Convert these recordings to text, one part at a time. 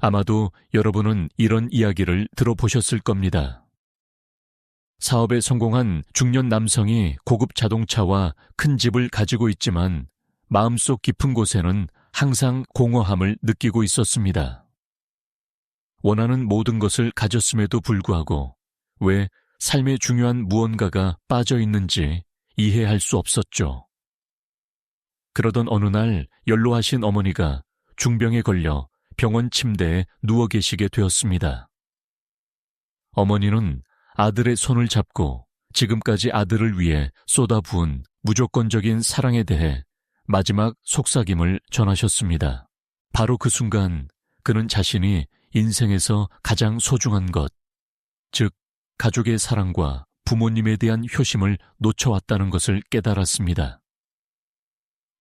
아마도 여러분은 이런 이야기를 들어보셨을 겁니다. 사업에 성공한 중년 남성이 고급 자동차와 큰 집을 가지고 있지만 마음속 깊은 곳에는 항상 공허함을 느끼고 있었습니다. 원하는 모든 것을 가졌음에도 불구하고 왜 삶의 중요한 무언가가 빠져 있는지 이해할 수 없었죠. 그러던 어느 날 연로하신 어머니가 중병에 걸려 병원 침대에 누워 계시게 되었습니다. 어머니는 아들의 손을 잡고 지금까지 아들을 위해 쏟아부은 무조건적인 사랑에 대해 마지막 속삭임을 전하셨습니다. 바로 그 순간 그는 자신이 인생에서 가장 소중한 것, 즉 가족의 사랑과 부모님에 대한 효심을 놓쳐왔다는 것을 깨달았습니다.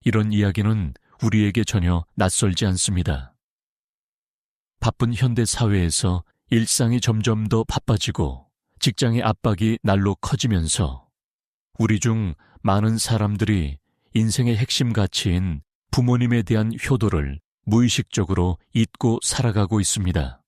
이런 이야기는 우리에게 전혀 낯설지 않습니다. 바쁜 현대 사회에서 일상이 점점 더 바빠지고 직장의 압박이 날로 커지면서 우리 중 많은 사람들이 인생의 핵심 가치인 부모님에 대한 효도를 무의식적으로 잊고 살아가고 있습니다.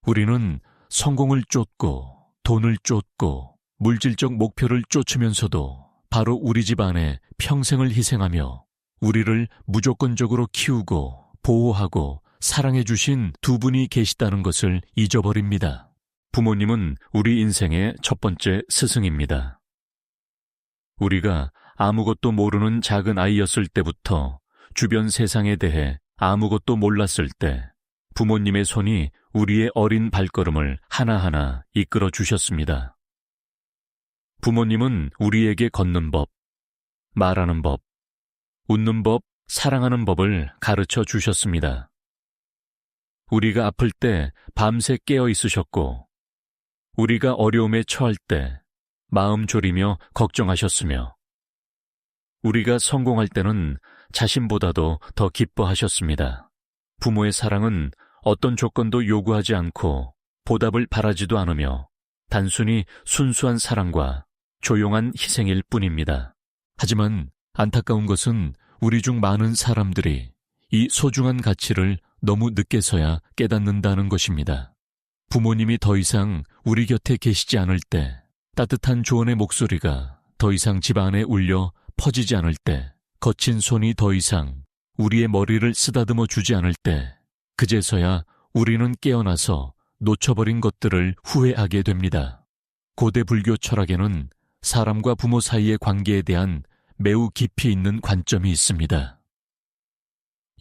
우리는 성공을 쫓고 돈을 쫓고 물질적 목표를 쫓으면서도 바로 우리 집안에 평생을 희생하며 우리를 무조건적으로 키우고 보호하고 사랑해 주신 두 분이 계시다는 것을 잊어버립니다. 부모님은 우리 인생의 첫 번째 스승입니다. 우리가 아무것도 모르는 작은 아이였을 때부터 주변 세상에 대해 아무것도 몰랐을 때 부모님의 손이 우리의 어린 발걸음을 하나하나 이끌어 주셨습니다. 부모님은 우리에게 걷는 법, 말하는 법, 웃는 법, 사랑하는 법을 가르쳐 주셨습니다. 우리가 아플 때 밤새 깨어 있으셨고, 우리가 어려움에 처할 때 마음 졸이며 걱정하셨으며, 우리가 성공할 때는 자신보다도 더 기뻐하셨습니다. 부모의 사랑은 어떤 조건도 요구하지 않고 보답을 바라지도 않으며 단순히 순수한 사랑과 조용한 희생일 뿐입니다. 하지만 안타까운 것은 우리 중 많은 사람들이 이 소중한 가치를 너무 늦게서야 깨닫는다는 것입니다. 부모님이 더 이상 우리 곁에 계시지 않을 때, 따뜻한 조언의 목소리가 더 이상 집안에 울려 퍼지지 않을 때, 거친 손이 더 이상 우리의 머리를 쓰다듬어 주지 않을 때, 그제서야 우리는 깨어나서 놓쳐버린 것들을 후회하게 됩니다. 고대 불교 철학에는 사람과 부모 사이의 관계에 대한 매우 깊이 있는 관점이 있습니다.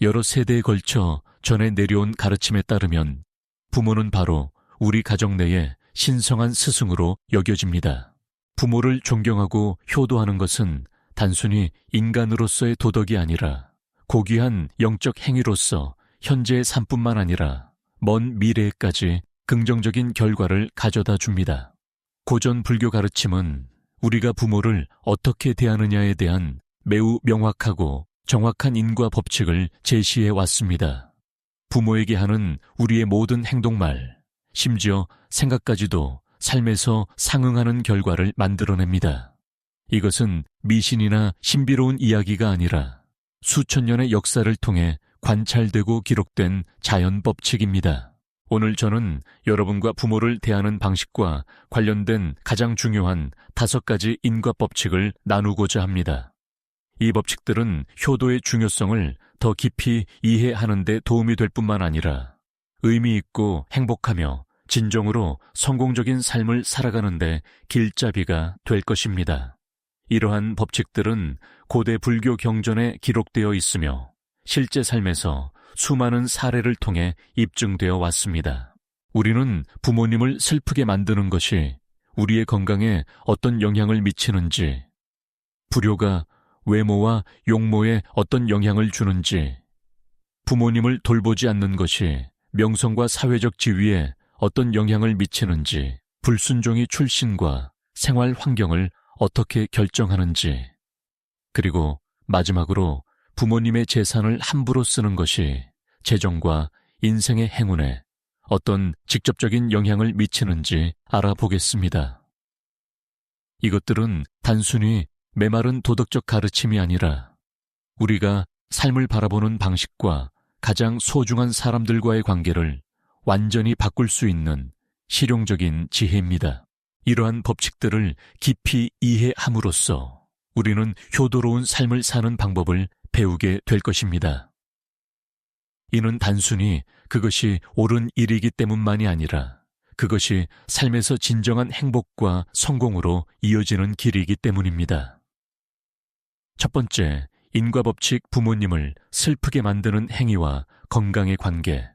여러 세대에 걸쳐 전해 내려온 가르침에 따르면 부모는 바로 우리 가정 내의 신성한 스승으로 여겨집니다. 부모를 존경하고 효도하는 것은 단순히 인간으로서의 도덕이 아니라 고귀한 영적 행위로서 현재의 삶뿐만 아니라 먼 미래에까지 긍정적인 결과를 가져다 줍니다. 고전 불교 가르침은 우리가 부모를 어떻게 대하느냐에 대한 매우 명확하고 정확한 인과 법칙을 제시해 왔습니다. 부모에게 하는 우리의 모든 행동말, 심지어 생각까지도 삶에서 상응하는 결과를 만들어냅니다. 이것은 미신이나 신비로운 이야기가 아니라 수천 년의 역사를 통해 관찰되고 기록된 자연 법칙입니다. 오늘 저는 여러분과 부모를 대하는 방식과 관련된 가장 중요한 5가지 인과 법칙을 나누고자 합니다. 이 법칙들은 효도의 중요성을 더 깊이 이해하는 데 도움이 될 뿐만 아니라 의미 있고 행복하며 진정으로 성공적인 삶을 살아가는 데 길잡이가 될 것입니다. 이러한 법칙들은 고대 불교 경전에 기록되어 있으며 실제 삶에서 수많은 사례를 통해 입증되어 왔습니다. 우리는 부모님을 슬프게 만드는 것이 우리의 건강에 어떤 영향을 미치는지, 불효가 외모와 용모에 어떤 영향을 주는지, 부모님을 돌보지 않는 것이 명성과 사회적 지위에 어떤 영향을 미치는지, 불순종이 출신과 생활 환경을 어떻게 결정하는지, 그리고 마지막으로 부모님의 재산을 함부로 쓰는 것이 재정과 인생의 행운에 어떤 직접적인 영향을 미치는지 알아보겠습니다. 이것들은 단순히 메마른 도덕적 가르침이 아니라 우리가 삶을 바라보는 방식과 가장 소중한 사람들과의 관계를 완전히 바꿀 수 있는 실용적인 지혜입니다. 이러한 법칙들을 깊이 이해함으로써 우리는 효도로운 삶을 사는 방법을 배우게 될 것입니다. 이는 단순히 그것이 옳은 일이기 때문만이 아니라 그것이 삶에서 진정한 행복과 성공으로 이어지는 길이기 때문입니다. 첫 번째, 인과법칙 부모님을 슬프게 만드는 행위와 건강의 관계.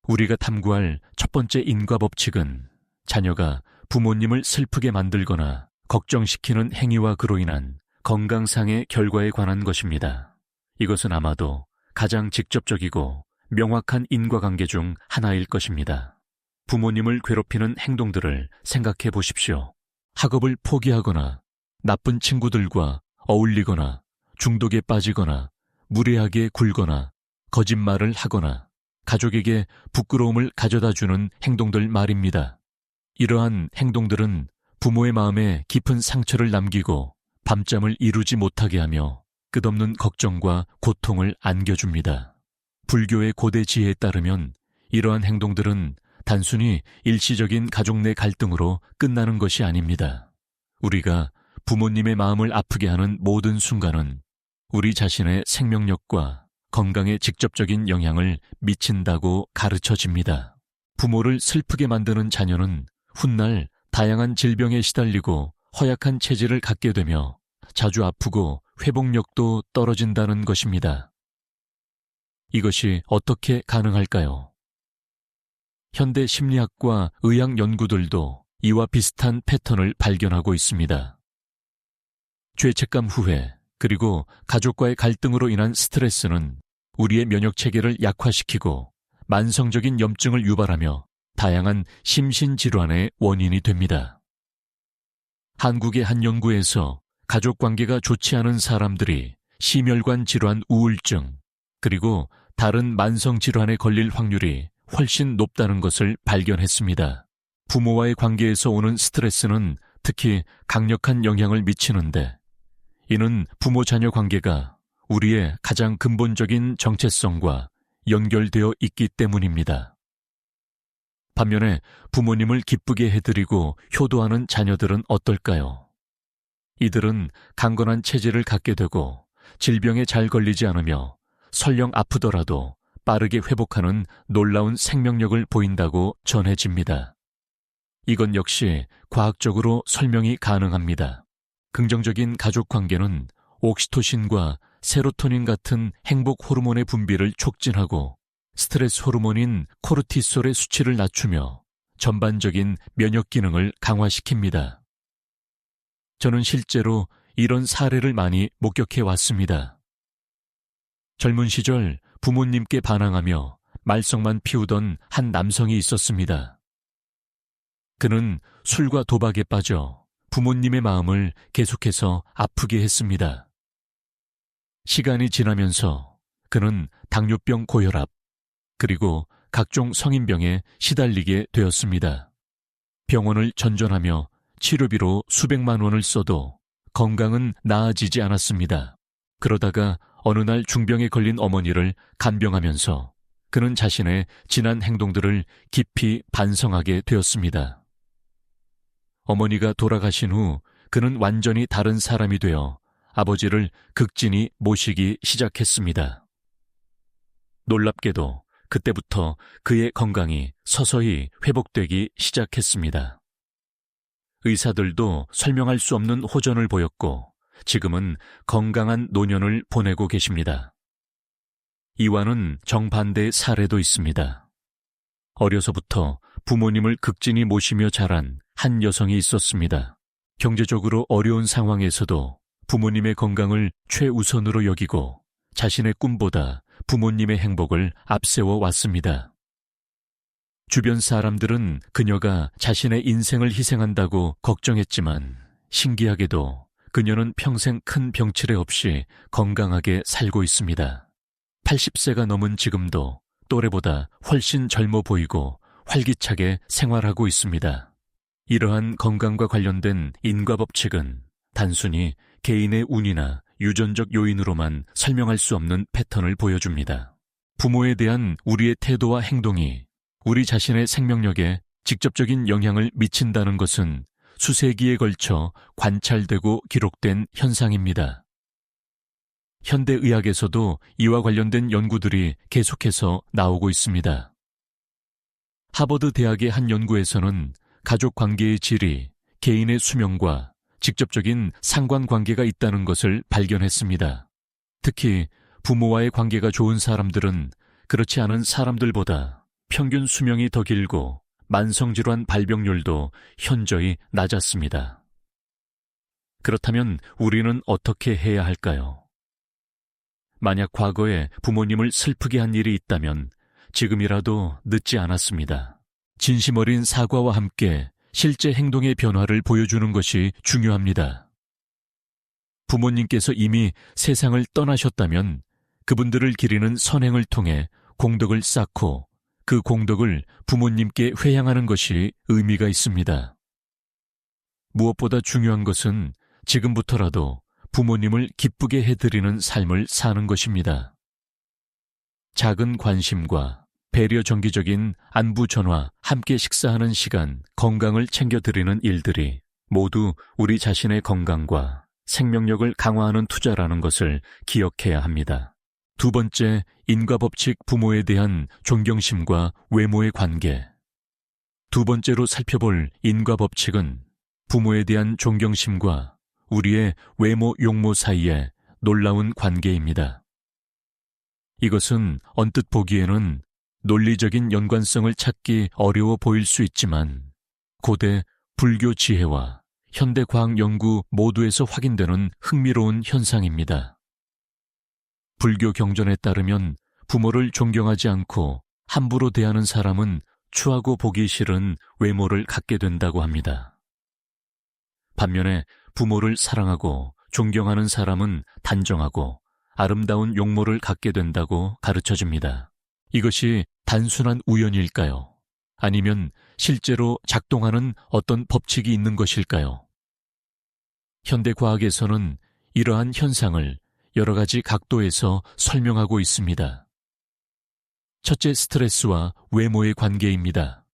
우리가 탐구할 첫 번째 인과법칙은 자녀가 부모님을 슬프게 만들거나 걱정시키는 행위와 그로 인한 건강상의 결과에 관한 것입니다. 이것은 아마도 가장 직접적이고 명확한 인과관계 중 하나일 것입니다. 부모님을 괴롭히는 행동들을 생각해 보십시오. 학업을 포기하거나 나쁜 친구들과 어울리거나 중독에 빠지거나 무례하게 굴거나 거짓말을 하거나 가족에게 부끄러움을 가져다주는 행동들 말입니다. 이러한 행동들은 부모의 마음에 깊은 상처를 남기고 밤잠을 이루지 못하게 하며 끝없는 걱정과 고통을 안겨줍니다. 불교의 고대 지혜에 따르면 이러한 행동들은 단순히 일시적인 가족 내 갈등으로 끝나는 것이 아닙니다. 우리가 부모님의 마음을 아프게 하는 모든 순간은 우리 자신의 생명력과 건강에 직접적인 영향을 미친다고 가르쳐집니다. 부모를 슬프게 만드는 자녀는 훗날 다양한 질병에 시달리고 허약한 체질을 갖게 되며 자주 아프고 회복력도 떨어진다는 것입니다. 이것이 어떻게 가능할까요? 현대 심리학과 의학 연구들도 이와 비슷한 패턴을 발견하고 있습니다. 죄책감 후회, 그리고 가족과의 갈등으로 인한 스트레스는 우리의 면역체계를 약화시키고 만성적인 염증을 유발하며 다양한 심신질환의 원인이 됩니다. 한국의 한 연구에서 가족관계가 좋지 않은 사람들이 심혈관 질환 우울증, 그리고 다른 만성질환에 걸릴 확률이 훨씬 높다는 것을 발견했습니다. 부모와의 관계에서 오는 스트레스는 특히 강력한 영향을 미치는데 이는 부모-자녀 관계가 우리의 가장 근본적인 정체성과 연결되어 있기 때문입니다. 반면에 부모님을 기쁘게 해드리고 효도하는 자녀들은 어떨까요? 이들은 강건한 체질을 갖게 되고 질병에 잘 걸리지 않으며 설령 아프더라도 빠르게 회복하는 놀라운 생명력을 보인다고 전해집니다. 이건 역시 과학적으로 설명이 가능합니다. 긍정적인 가족 관계는 옥시토신과 세로토닌 같은 행복 호르몬의 분비를 촉진하고 스트레스 호르몬인 코르티솔의 수치를 낮추며 전반적인 면역 기능을 강화시킵니다. 저는 실제로 이런 사례를 많이 목격해 왔습니다. 젊은 시절 부모님께 반항하며 말썽만 피우던 한 남성이 있었습니다. 그는 술과 도박에 빠져 부모님의 마음을 계속해서 아프게 했습니다. 시간이 지나면서 그는 당뇨병 고혈압, 그리고 각종 성인병에 시달리게 되었습니다. 병원을 전전하며 치료비로 수백만 원을 써도 건강은 나아지지 않았습니다. 그러다가 어느 날 중병에 걸린 어머니를 간병하면서 그는 자신의 지난 행동들을 깊이 반성하게 되었습니다. 어머니가 돌아가신 후 그는 완전히 다른 사람이 되어 아버지를 극진히 모시기 시작했습니다. 놀랍게도 그때부터 그의 건강이 서서히 회복되기 시작했습니다. 의사들도 설명할 수 없는 호전을 보였고 지금은 건강한 노년을 보내고 계십니다. 이와는 정반대의 사례도 있습니다. 어려서부터 부모님을 극진히 모시며 자란 한 여성이 있었습니다. 경제적으로 어려운 상황에서도 부모님의 건강을 최우선으로 여기고 자신의 꿈보다 부모님의 행복을 앞세워 왔습니다. 주변 사람들은 그녀가 자신의 인생을 희생한다고 걱정했지만 신기하게도 그녀는 평생 큰 병치레 없이 건강하게 살고 있습니다. 80세가 넘은 지금도 또래보다 훨씬 젊어 보이고 활기차게 생활하고 있습니다. 이러한 건강과 관련된 인과법칙은 단순히 개인의 운이나 유전적 요인으로만 설명할 수 없는 패턴을 보여줍니다. 부모에 대한 우리의 태도와 행동이 우리 자신의 생명력에 직접적인 영향을 미친다는 것은 수세기에 걸쳐 관찰되고 기록된 현상입니다. 현대의학에서도 이와 관련된 연구들이 계속해서 나오고 있습니다. 하버드 대학의 한 연구에서는 가족 관계의 질이 개인의 수명과 직접적인 상관관계가 있다는 것을 발견했습니다. 특히 부모와의 관계가 좋은 사람들은 그렇지 않은 사람들보다 평균 수명이 더 길고 만성질환 발병률도 현저히 낮았습니다. 그렇다면 우리는 어떻게 해야 할까요? 만약 과거에 부모님을 슬프게 한 일이 있다면 지금이라도 늦지 않았습니다. 진심 어린 사과와 함께 실제 행동의 변화를 보여주는 것이 중요합니다. 부모님께서 이미 세상을 떠나셨다면 그분들을 기리는 선행을 통해 공덕을 쌓고 그 공덕을 부모님께 회양하는 것이 의미가 있습니다. 무엇보다 중요한 것은 지금부터라도 부모님을 기쁘게 해드리는 삶을 사는 것입니다. 작은 관심과 배려, 정기적인 안부 전화, 함께 식사하는 시간, 건강을 챙겨드리는 일들이 모두 우리 자신의 건강과 생명력을 강화하는 투자라는 것을 기억해야 합니다. 두 번째, 인과법칙 부모에 대한 존경심과 외모의 관계. 두 번째로 살펴볼 인과법칙은 부모에 대한 존경심과 우리의 외모, 용모 사이의 놀라운 관계입니다. 이것은 언뜻 보기에는 논리적인 연관성을 찾기 어려워 보일 수 있지만 고대 불교 지혜와 현대 과학 연구 모두에서 확인되는 흥미로운 현상입니다. 불교 경전에 따르면 부모를 존경하지 않고 함부로 대하는 사람은 추하고 보기 싫은 외모를 갖게 된다고 합니다. 반면에 부모를 사랑하고 존경하는 사람은 단정하고 아름다운 용모를 갖게 된다고 가르쳐줍니다. 이것이 단순한 우연일까요? 아니면 실제로 작동하는 어떤 법칙이 있는 것일까요? 현대 과학에서는 이러한 현상을 여러 가지 각도에서 설명하고 있습니다. 첫째, 스트레스와 외모의 관계입니다.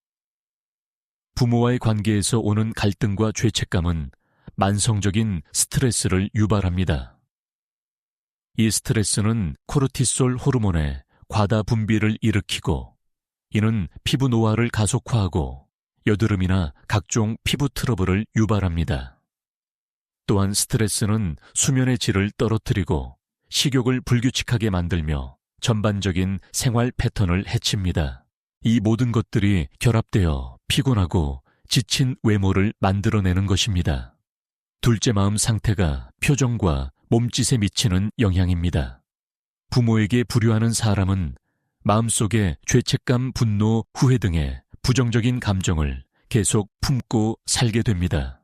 부모와의 관계에서 오는 갈등과 죄책감은 만성적인 스트레스를 유발합니다. 이 스트레스는 코르티솔 호르몬의 과다 분비를 일으키고 이는 피부 노화를 가속화하고 여드름이나 각종 피부 트러블을 유발합니다. 또한 스트레스는 수면의 질을 떨어뜨리고 식욕을 불규칙하게 만들며 전반적인 생활 패턴을 해칩니다. 이 모든 것들이 결합되어 피곤하고 지친 외모를 만들어내는 것입니다. 둘째, 마음 상태가 표정과 몸짓에 미치는 영향입니다. 부모에게 불효하는 사람은 마음속에 죄책감, 분노, 후회 등의 부정적인 감정을 계속 품고 살게 됩니다.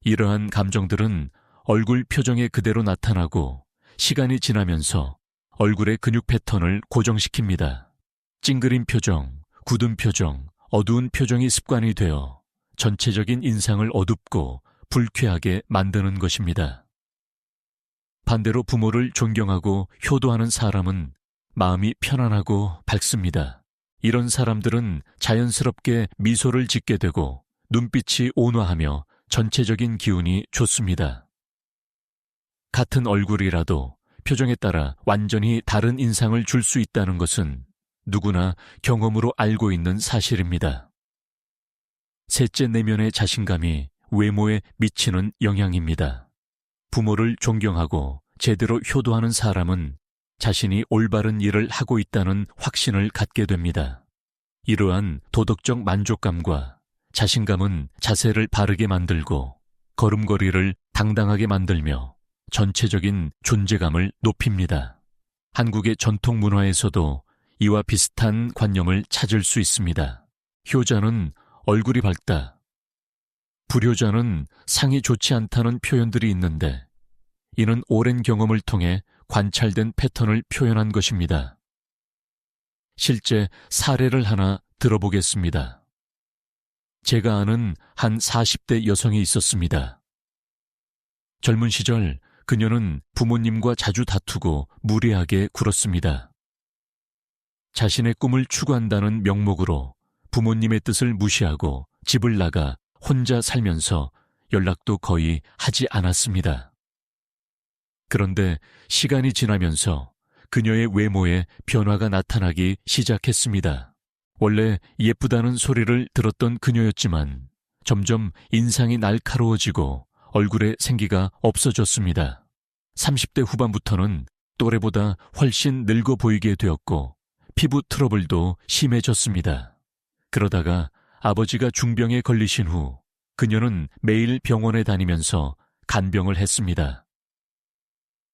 이러한 감정들은 얼굴 표정에 그대로 나타나고 시간이 지나면서 얼굴의 근육 패턴을 고정시킵니다. 찡그린 표정, 굳은 표정, 어두운 표정이 습관이 되어 전체적인 인상을 어둡고 불쾌하게 만드는 것입니다. 반대로 부모를 존경하고 효도하는 사람은 마음이 편안하고 밝습니다. 이런 사람들은 자연스럽게 미소를 짓게 되고 눈빛이 온화하며 전체적인 기운이 좋습니다. 같은 얼굴이라도 표정에 따라 완전히 다른 인상을 줄 수 있다는 것은 누구나 경험으로 알고 있는 사실입니다. 셋째, 내면의 자신감이 외모에 미치는 영향입니다. 부모를 존경하고 제대로 효도하는 사람은 자신이 올바른 일을 하고 있다는 확신을 갖게 됩니다. 이러한 도덕적 만족감과 자신감은 자세를 바르게 만들고 걸음걸이를 당당하게 만들며 전체적인 존재감을 높입니다. 한국의 전통 문화에서도 이와 비슷한 관념을 찾을 수 있습니다. 효자는 얼굴이 밝다, 불효자는 상이 좋지 않다는 표현들이 있는데 이는 오랜 경험을 통해 관찰된 패턴을 표현한 것입니다. 실제 사례를 하나 들어보겠습니다. 제가 아는 한 40대 여성이 있었습니다. 젊은 시절 그녀는 부모님과 자주 다투고 무례하게 굴었습니다. 자신의 꿈을 추구한다는 명목으로 부모님의 뜻을 무시하고 집을 나가 혼자 살면서 연락도 거의 하지 않았습니다. 그런데 시간이 지나면서 그녀의 외모에 변화가 나타나기 시작했습니다. 원래 예쁘다는 소리를 들었던 그녀였지만 점점 인상이 날카로워지고 얼굴에 생기가 없어졌습니다. 30대 후반부터는 또래보다 훨씬 늙어 보이게 되었고 피부 트러블도 심해졌습니다. 그러다가 아버지가 중병에 걸리신 후 그녀는 매일 병원에 다니면서 간병을 했습니다.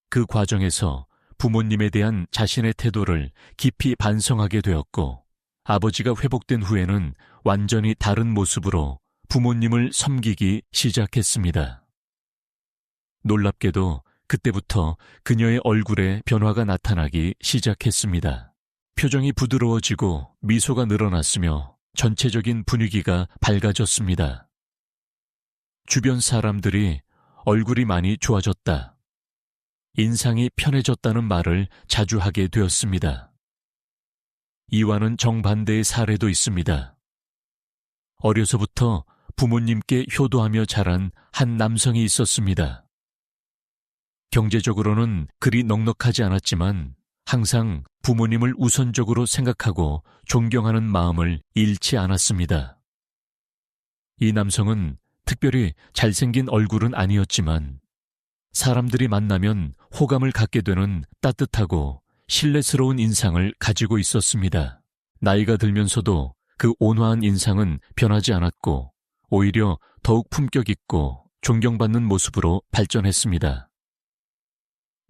그 과정에서 부모님에 대한 자신의 태도를 깊이 반성하게 되었고 아버지가 회복된 후에는 완전히 다른 모습으로 부모님을 섬기기 시작했습니다. 놀랍게도 그때부터 그녀의 얼굴에 변화가 나타나기 시작했습니다. 표정이 부드러워지고 미소가 늘어났으며 전체적인 분위기가 밝아졌습니다. 주변 사람들이 얼굴이 많이 좋아졌다, 인상이 편해졌다는 말을 자주 하게 되었습니다. 이와는 정반대의 사례도 있습니다. 어려서부터 부모님께 효도하며 자란 한 남성이 있었습니다. 경제적으로는 그리 넉넉하지 않았지만 항상 부모님을 우선적으로 생각하고 존경하는 마음을 잃지 않았습니다. 이 남성은 특별히 잘생긴 얼굴은 아니었지만 사람들이 만나면 호감을 갖게 되는 따뜻하고 신뢰스러운 인상을 가지고 있었습니다. 나이가 들면서도 그 온화한 인상은 변하지 않았고 오히려 더욱 품격 있고 존경받는 모습으로 발전했습니다.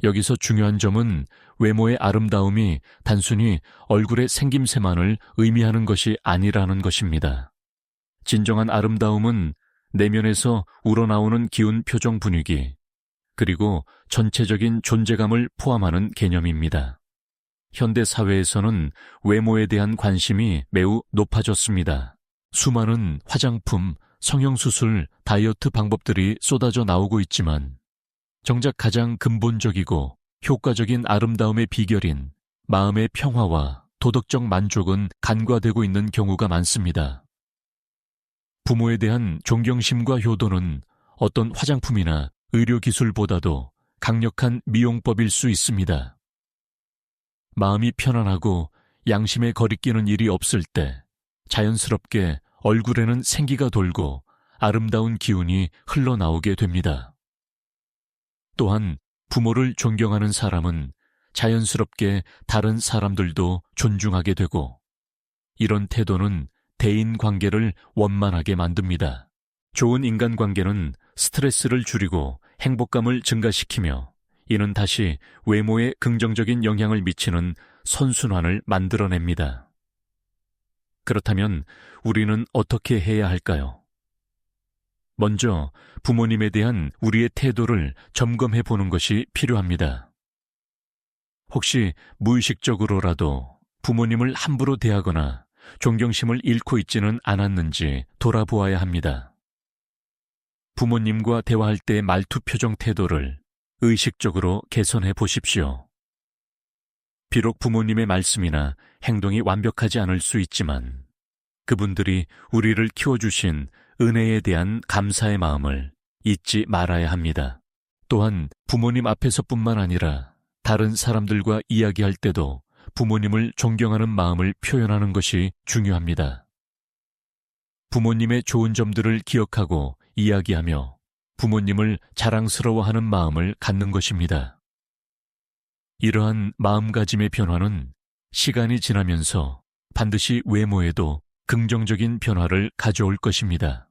여기서 중요한 점은 외모의 아름다움이 단순히 얼굴의 생김새만을 의미하는 것이 아니라는 것입니다. 진정한 아름다움은 내면에서 우러나오는 기운, 표정, 분위기, 그리고 전체적인 존재감을 포함하는 개념입니다. 현대 사회에서는 외모에 대한 관심이 매우 높아졌습니다. 수많은 화장품, 성형수술, 다이어트 방법들이 쏟아져 나오고 있지만 정작 가장 근본적이고 효과적인 아름다움의 비결인 마음의 평화와 도덕적 만족은 간과되고 있는 경우가 많습니다. 부모에 대한 존경심과 효도는 어떤 화장품이나 의료기술보다도 강력한 미용법일 수 있습니다. 마음이 편안하고 양심에 거리끼는 일이 없을 때 자연스럽게 얼굴에는 생기가 돌고 아름다운 기운이 흘러나오게 됩니다. 또한 부모를 존경하는 사람은 자연스럽게 다른 사람들도 존중하게 되고 이런 태도는 대인관계를 원만하게 만듭니다. 좋은 인간관계는 스트레스를 줄이고 행복감을 증가시키며 이는 다시 외모에 긍정적인 영향을 미치는 선순환을 만들어냅니다. 그렇다면 우리는 어떻게 해야 할까요? 먼저 부모님에 대한 우리의 태도를 점검해 보는 것이 필요합니다. 혹시 무의식적으로라도 부모님을 함부로 대하거나 존경심을 잃고 있지는 않았는지 돌아보아야 합니다. 부모님과 대화할 때의 말투, 표정, 태도를 의식적으로 개선해 보십시오. 비록 부모님의 말씀이나 행동이 완벽하지 않을 수 있지만 그분들이 우리를 키워주신 은혜에 대한 감사의 마음을 잊지 말아야 합니다. 또한 부모님 앞에서뿐만 아니라 다른 사람들과 이야기할 때도 부모님을 존경하는 마음을 표현하는 것이 중요합니다. 부모님의 좋은 점들을 기억하고 이야기하며 부모님을 자랑스러워하는 마음을 갖는 것입니다. 이러한 마음가짐의 변화는 시간이 지나면서 반드시 외모에도 긍정적인 변화를 가져올 것입니다.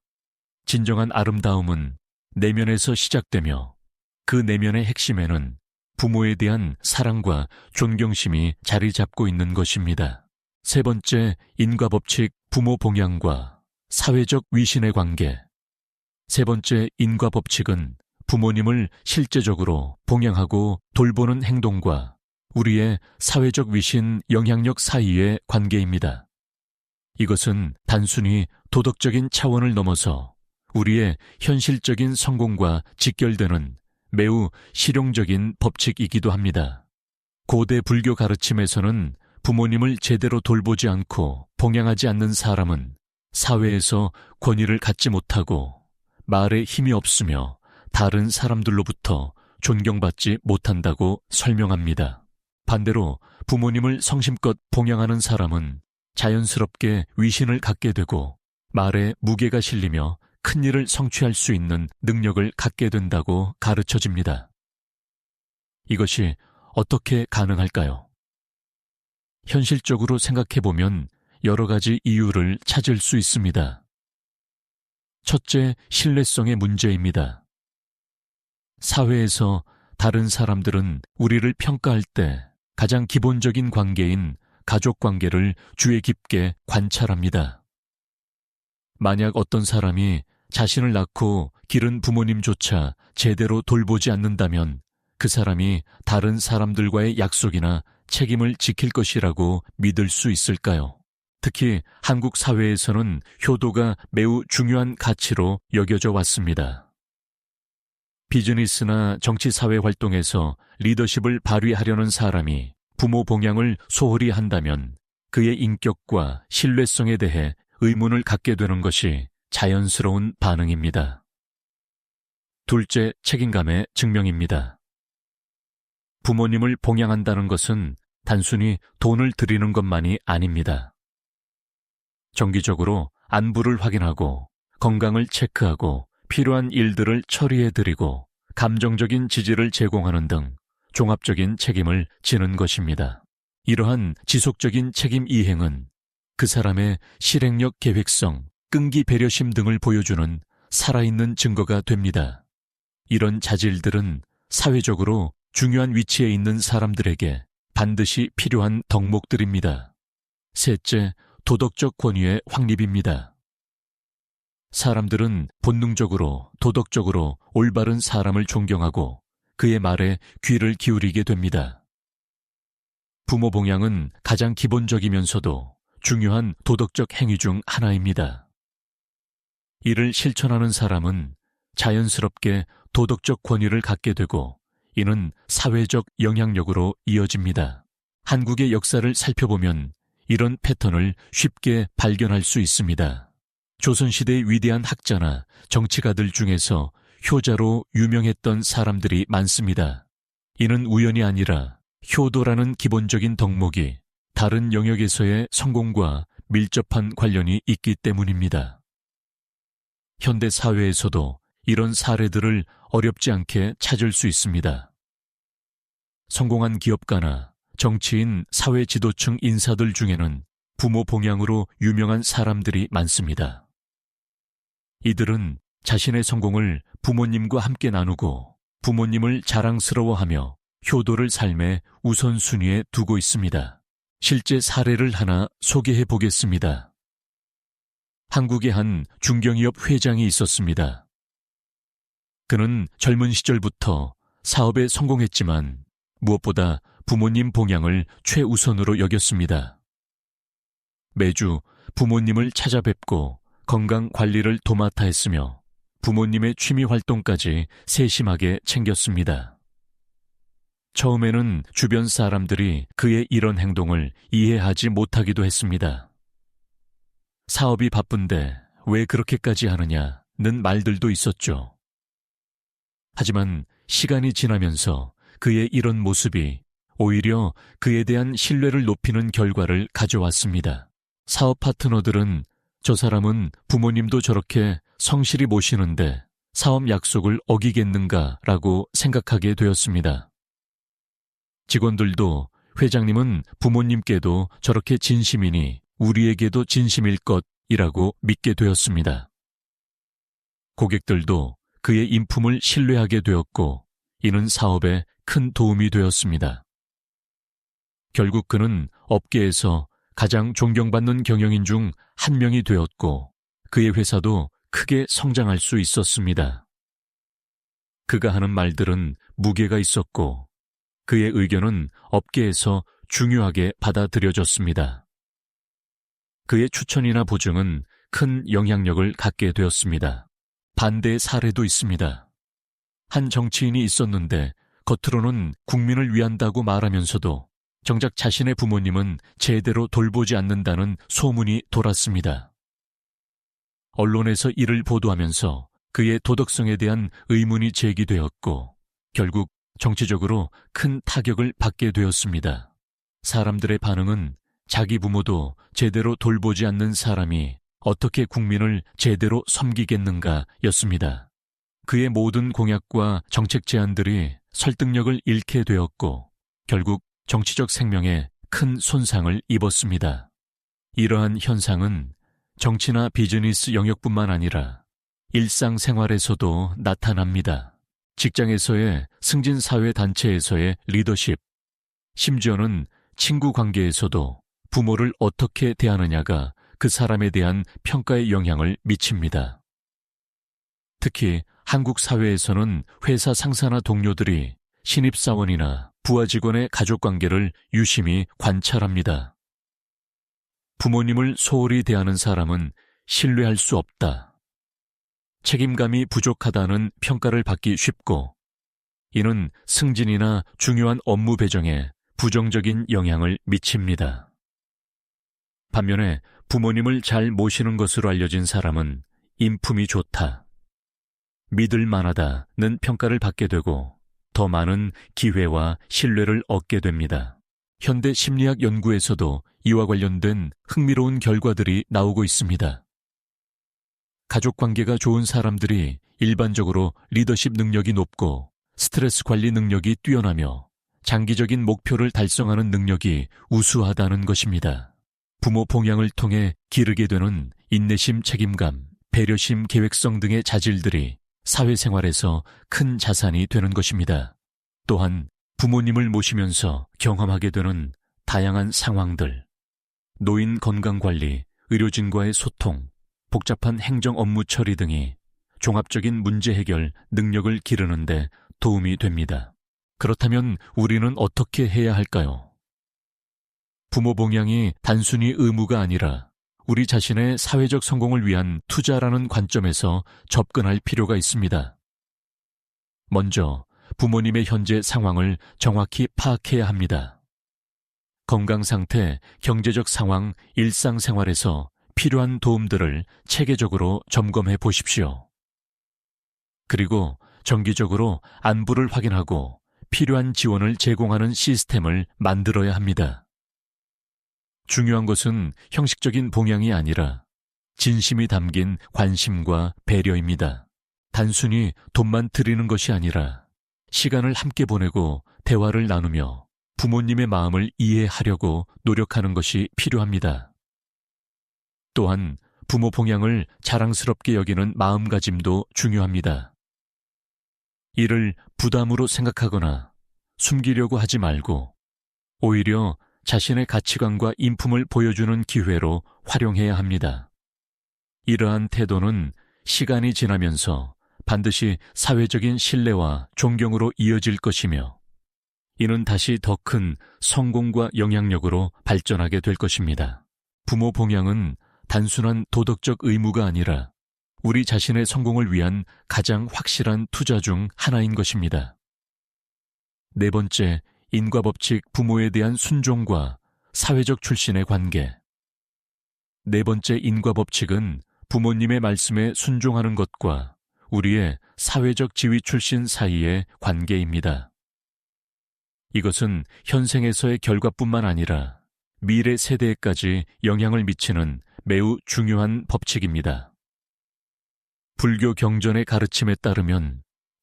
진정한 아름다움은 내면에서 시작되며 그 내면의 핵심에는 부모에 대한 사랑과 존경심이 자리 잡고 있는 것입니다. 세 번째, 인과법칙, 부모 봉양과 사회적 위신의 관계. 세 번째 인과법칙은 부모님을 실제적으로 봉양하고 돌보는 행동과 우리의 사회적 위신 영향력 사이의 관계입니다. 이것은 단순히 도덕적인 차원을 넘어서 우리의 현실적인 성공과 직결되는 매우 실용적인 법칙이기도 합니다. 고대 불교 가르침에서는 부모님을 제대로 돌보지 않고 봉양하지 않는 사람은 사회에서 권위를 갖지 못하고 말에 힘이 없으며 다른 사람들로부터 존경받지 못한다고 설명합니다. 반대로 부모님을 성심껏 봉양하는 사람은 자연스럽게 위신을 갖게 되고 말에 무게가 실리며 큰 일을 성취할 수 있는 능력을 갖게 된다고 가르쳐집니다. 이것이 어떻게 가능할까요? 현실적으로 생각해보면 여러 가지 이유를 찾을 수 있습니다. 첫째, 신뢰성의 문제입니다. 사회에서 다른 사람들은 우리를 평가할 때 가장 기본적인 관계인 가족 관계를 주의 깊게 관찰합니다. 만약 어떤 사람이 자신을 낳고 기른 부모님조차 제대로 돌보지 않는다면 그 사람이 다른 사람들과의 약속이나 책임을 지킬 것이라고 믿을 수 있을까요? 특히 한국 사회에서는 효도가 매우 중요한 가치로 여겨져 왔습니다. 비즈니스나 정치사회 활동에서 리더십을 발휘하려는 사람이 부모 봉양을 소홀히 한다면 그의 인격과 신뢰성에 대해 의문을 갖게 되는 것이 자연스러운 반응입니다. 둘째, 책임감의 증명입니다. 부모님을 봉양한다는 것은 단순히 돈을 드리는 것만이 아닙니다. 정기적으로 안부를 확인하고 건강을 체크하고 필요한 일들을 처리해드리고 감정적인 지지를 제공하는 등 종합적인 책임을 지는 것입니다. 이러한 지속적인 책임 이행은 그 사람의 실행력 계획성, 끈기 배려심 등을 보여주는 살아있는 증거가 됩니다. 이런 자질들은 사회적으로 중요한 위치에 있는 사람들에게 반드시 필요한 덕목들입니다. 셋째, 도덕적 권위의 확립입니다. 사람들은 본능적으로 도덕적으로 올바른 사람을 존경하고 그의 말에 귀를 기울이게 됩니다. 부모 봉양은 가장 기본적이면서도 중요한 도덕적 행위 중 하나입니다. 이를 실천하는 사람은 자연스럽게 도덕적 권위를 갖게 되고 이는 사회적 영향력으로 이어집니다. 한국의 역사를 살펴보면 이런 패턴을 쉽게 발견할 수 있습니다. 조선시대의 위대한 학자나 정치가들 중에서 효자로 유명했던 사람들이 많습니다. 이는 우연이 아니라 효도라는 기본적인 덕목이 다른 영역에서의 성공과 밀접한 관련이 있기 때문입니다. 현대 사회에서도 이런 사례들을 어렵지 않게 찾을 수 있습니다. 성공한 기업가나 정치인, 사회 지도층 인사들 중에는 부모 봉양으로 유명한 사람들이 많습니다. 이들은 자신의 성공을 부모님과 함께 나누고 부모님을 자랑스러워하며 효도를 삶의 우선순위에 두고 있습니다. 실제 사례를 하나 소개해 보겠습니다. 한국의 한 중견기업 회장이 있었습니다. 그는 젊은 시절부터 사업에 성공했지만 무엇보다 부모님 봉양을 최우선으로 여겼습니다. 매주 부모님을 찾아뵙고 건강 관리를 도맡아 했으며 부모님의 취미 활동까지 세심하게 챙겼습니다. 처음에는 주변 사람들이 그의 이런 행동을 이해하지 못하기도 했습니다. 사업이 바쁜데 왜 그렇게까지 하느냐는 말들도 있었죠. 하지만 시간이 지나면서 그의 이런 모습이 오히려 그에 대한 신뢰를 높이는 결과를 가져왔습니다. 사업 파트너들은 저 사람은 부모님도 저렇게 성실히 모시는데 사업 약속을 어기겠는가라고 생각하게 되었습니다. 직원들도 회장님은 부모님께도 저렇게 진심이니 우리에게도 진심일 것이라고 믿게 되었습니다. 고객들도 그의 인품을 신뢰하게 되었고 이는 사업에 큰 도움이 되었습니다. 결국 그는 업계에서 가장 존경받는 경영인 중 한 명이 되었고 그의 회사도 크게 성장할 수 있었습니다. 그가 하는 말들은 무게가 있었고 그의 의견은 업계에서 중요하게 받아들여졌습니다. 그의 추천이나 보증은 큰 영향력을 갖게 되었습니다. 반대의 사례도 있습니다. 한 정치인이 있었는데 겉으로는 국민을 위한다고 말하면서도 정작 자신의 부모님은 제대로 돌보지 않는다는 소문이 돌았습니다. 언론에서 이를 보도하면서 그의 도덕성에 대한 의문이 제기되었고 결국 정치적으로 큰 타격을 받게 되었습니다. 사람들의 반응은 자기 부모도 제대로 돌보지 않는 사람이 어떻게 국민을 제대로 섬기겠는가 였습니다. 그의 모든 공약과 정책 제안들이 설득력을 잃게 되었고 결국 정치적 생명에 큰 손상을 입었습니다. 이러한 현상은 정치나 비즈니스 영역뿐만 아니라 일상생활에서도 나타납니다. 직장에서의 승진사회단체에서의 리더십, 심지어는 친구 관계에서도 부모를 어떻게 대하느냐가 그 사람에 대한 평가에 영향을 미칩니다. 특히 한국 사회에서는 회사 상사나 동료들이 신입사원이나 부하 직원의 가족관계를 유심히 관찰합니다. 부모님을 소홀히 대하는 사람은 신뢰할 수 없다. 책임감이 부족하다는 평가를 받기 쉽고 이는 승진이나 중요한 업무 배정에 부정적인 영향을 미칩니다. 반면에 부모님을 잘 모시는 것으로 알려진 사람은 인품이 좋다, 믿을 만하다는 평가를 받게 되고 더 많은 기회와 신뢰를 얻게 됩니다. 현대 심리학 연구에서도 이와 관련된 흥미로운 결과들이 나오고 있습니다. 가족관계가 좋은 사람들이 일반적으로 리더십 능력이 높고 스트레스 관리 능력이 뛰어나며 장기적인 목표를 달성하는 능력이 우수하다는 것입니다. 부모 봉양을 통해 기르게 되는 인내심, 책임감, 배려심, 계획성 등의 자질들이 사회생활에서 큰 자산이 되는 것입니다. 또한 부모님을 모시면서 경험하게 되는 다양한 상황들, 노인 건강관리, 의료진과의 소통, 복잡한 행정 업무 처리 등이 종합적인 문제 해결 능력을 기르는 데 도움이 됩니다. 그렇다면 우리는 어떻게 해야 할까요? 부모 봉양이 단순히 의무가 아니라 우리 자신의 사회적 성공을 위한 투자라는 관점에서 접근할 필요가 있습니다. 먼저 부모님의 현재 상황을 정확히 파악해야 합니다. 건강 상태, 경제적 상황, 일상생활에서 필요한 도움들을 체계적으로 점검해 보십시오. 그리고 정기적으로 안부를 확인하고 필요한 지원을 제공하는 시스템을 만들어야 합니다. 중요한 것은 형식적인 봉양이 아니라 진심이 담긴 관심과 배려입니다. 단순히 돈만 드리는 것이 아니라 시간을 함께 보내고 대화를 나누며 부모님의 마음을 이해하려고 노력하는 것이 필요합니다. 또한 부모 봉양을 자랑스럽게 여기는 마음가짐도 중요합니다. 이를 부담으로 생각하거나 숨기려고 하지 말고 오히려 자신의 가치관과 인품을 보여주는 기회로 활용해야 합니다. 이러한 태도는 시간이 지나면서 반드시 사회적인 신뢰와 존경으로 이어질 것이며 이는 다시 더 큰 성공과 영향력으로 발전하게 될 것입니다. 부모 봉양은 단순한 도덕적 의무가 아니라 우리 자신의 성공을 위한 가장 확실한 투자 중 하나인 것입니다. 네 번째, 인과법칙 부모에 대한 순종과 사회적 출신의 관계. 네 번째 인과법칙은 부모님의 말씀에 순종하는 것과 우리의 사회적 지위 출신 사이의 관계입니다. 이것은 현생에서의 결과뿐만 아니라 미래 세대에까지 영향을 미치는 매우 중요한 법칙입니다. 불교 경전의 가르침에 따르면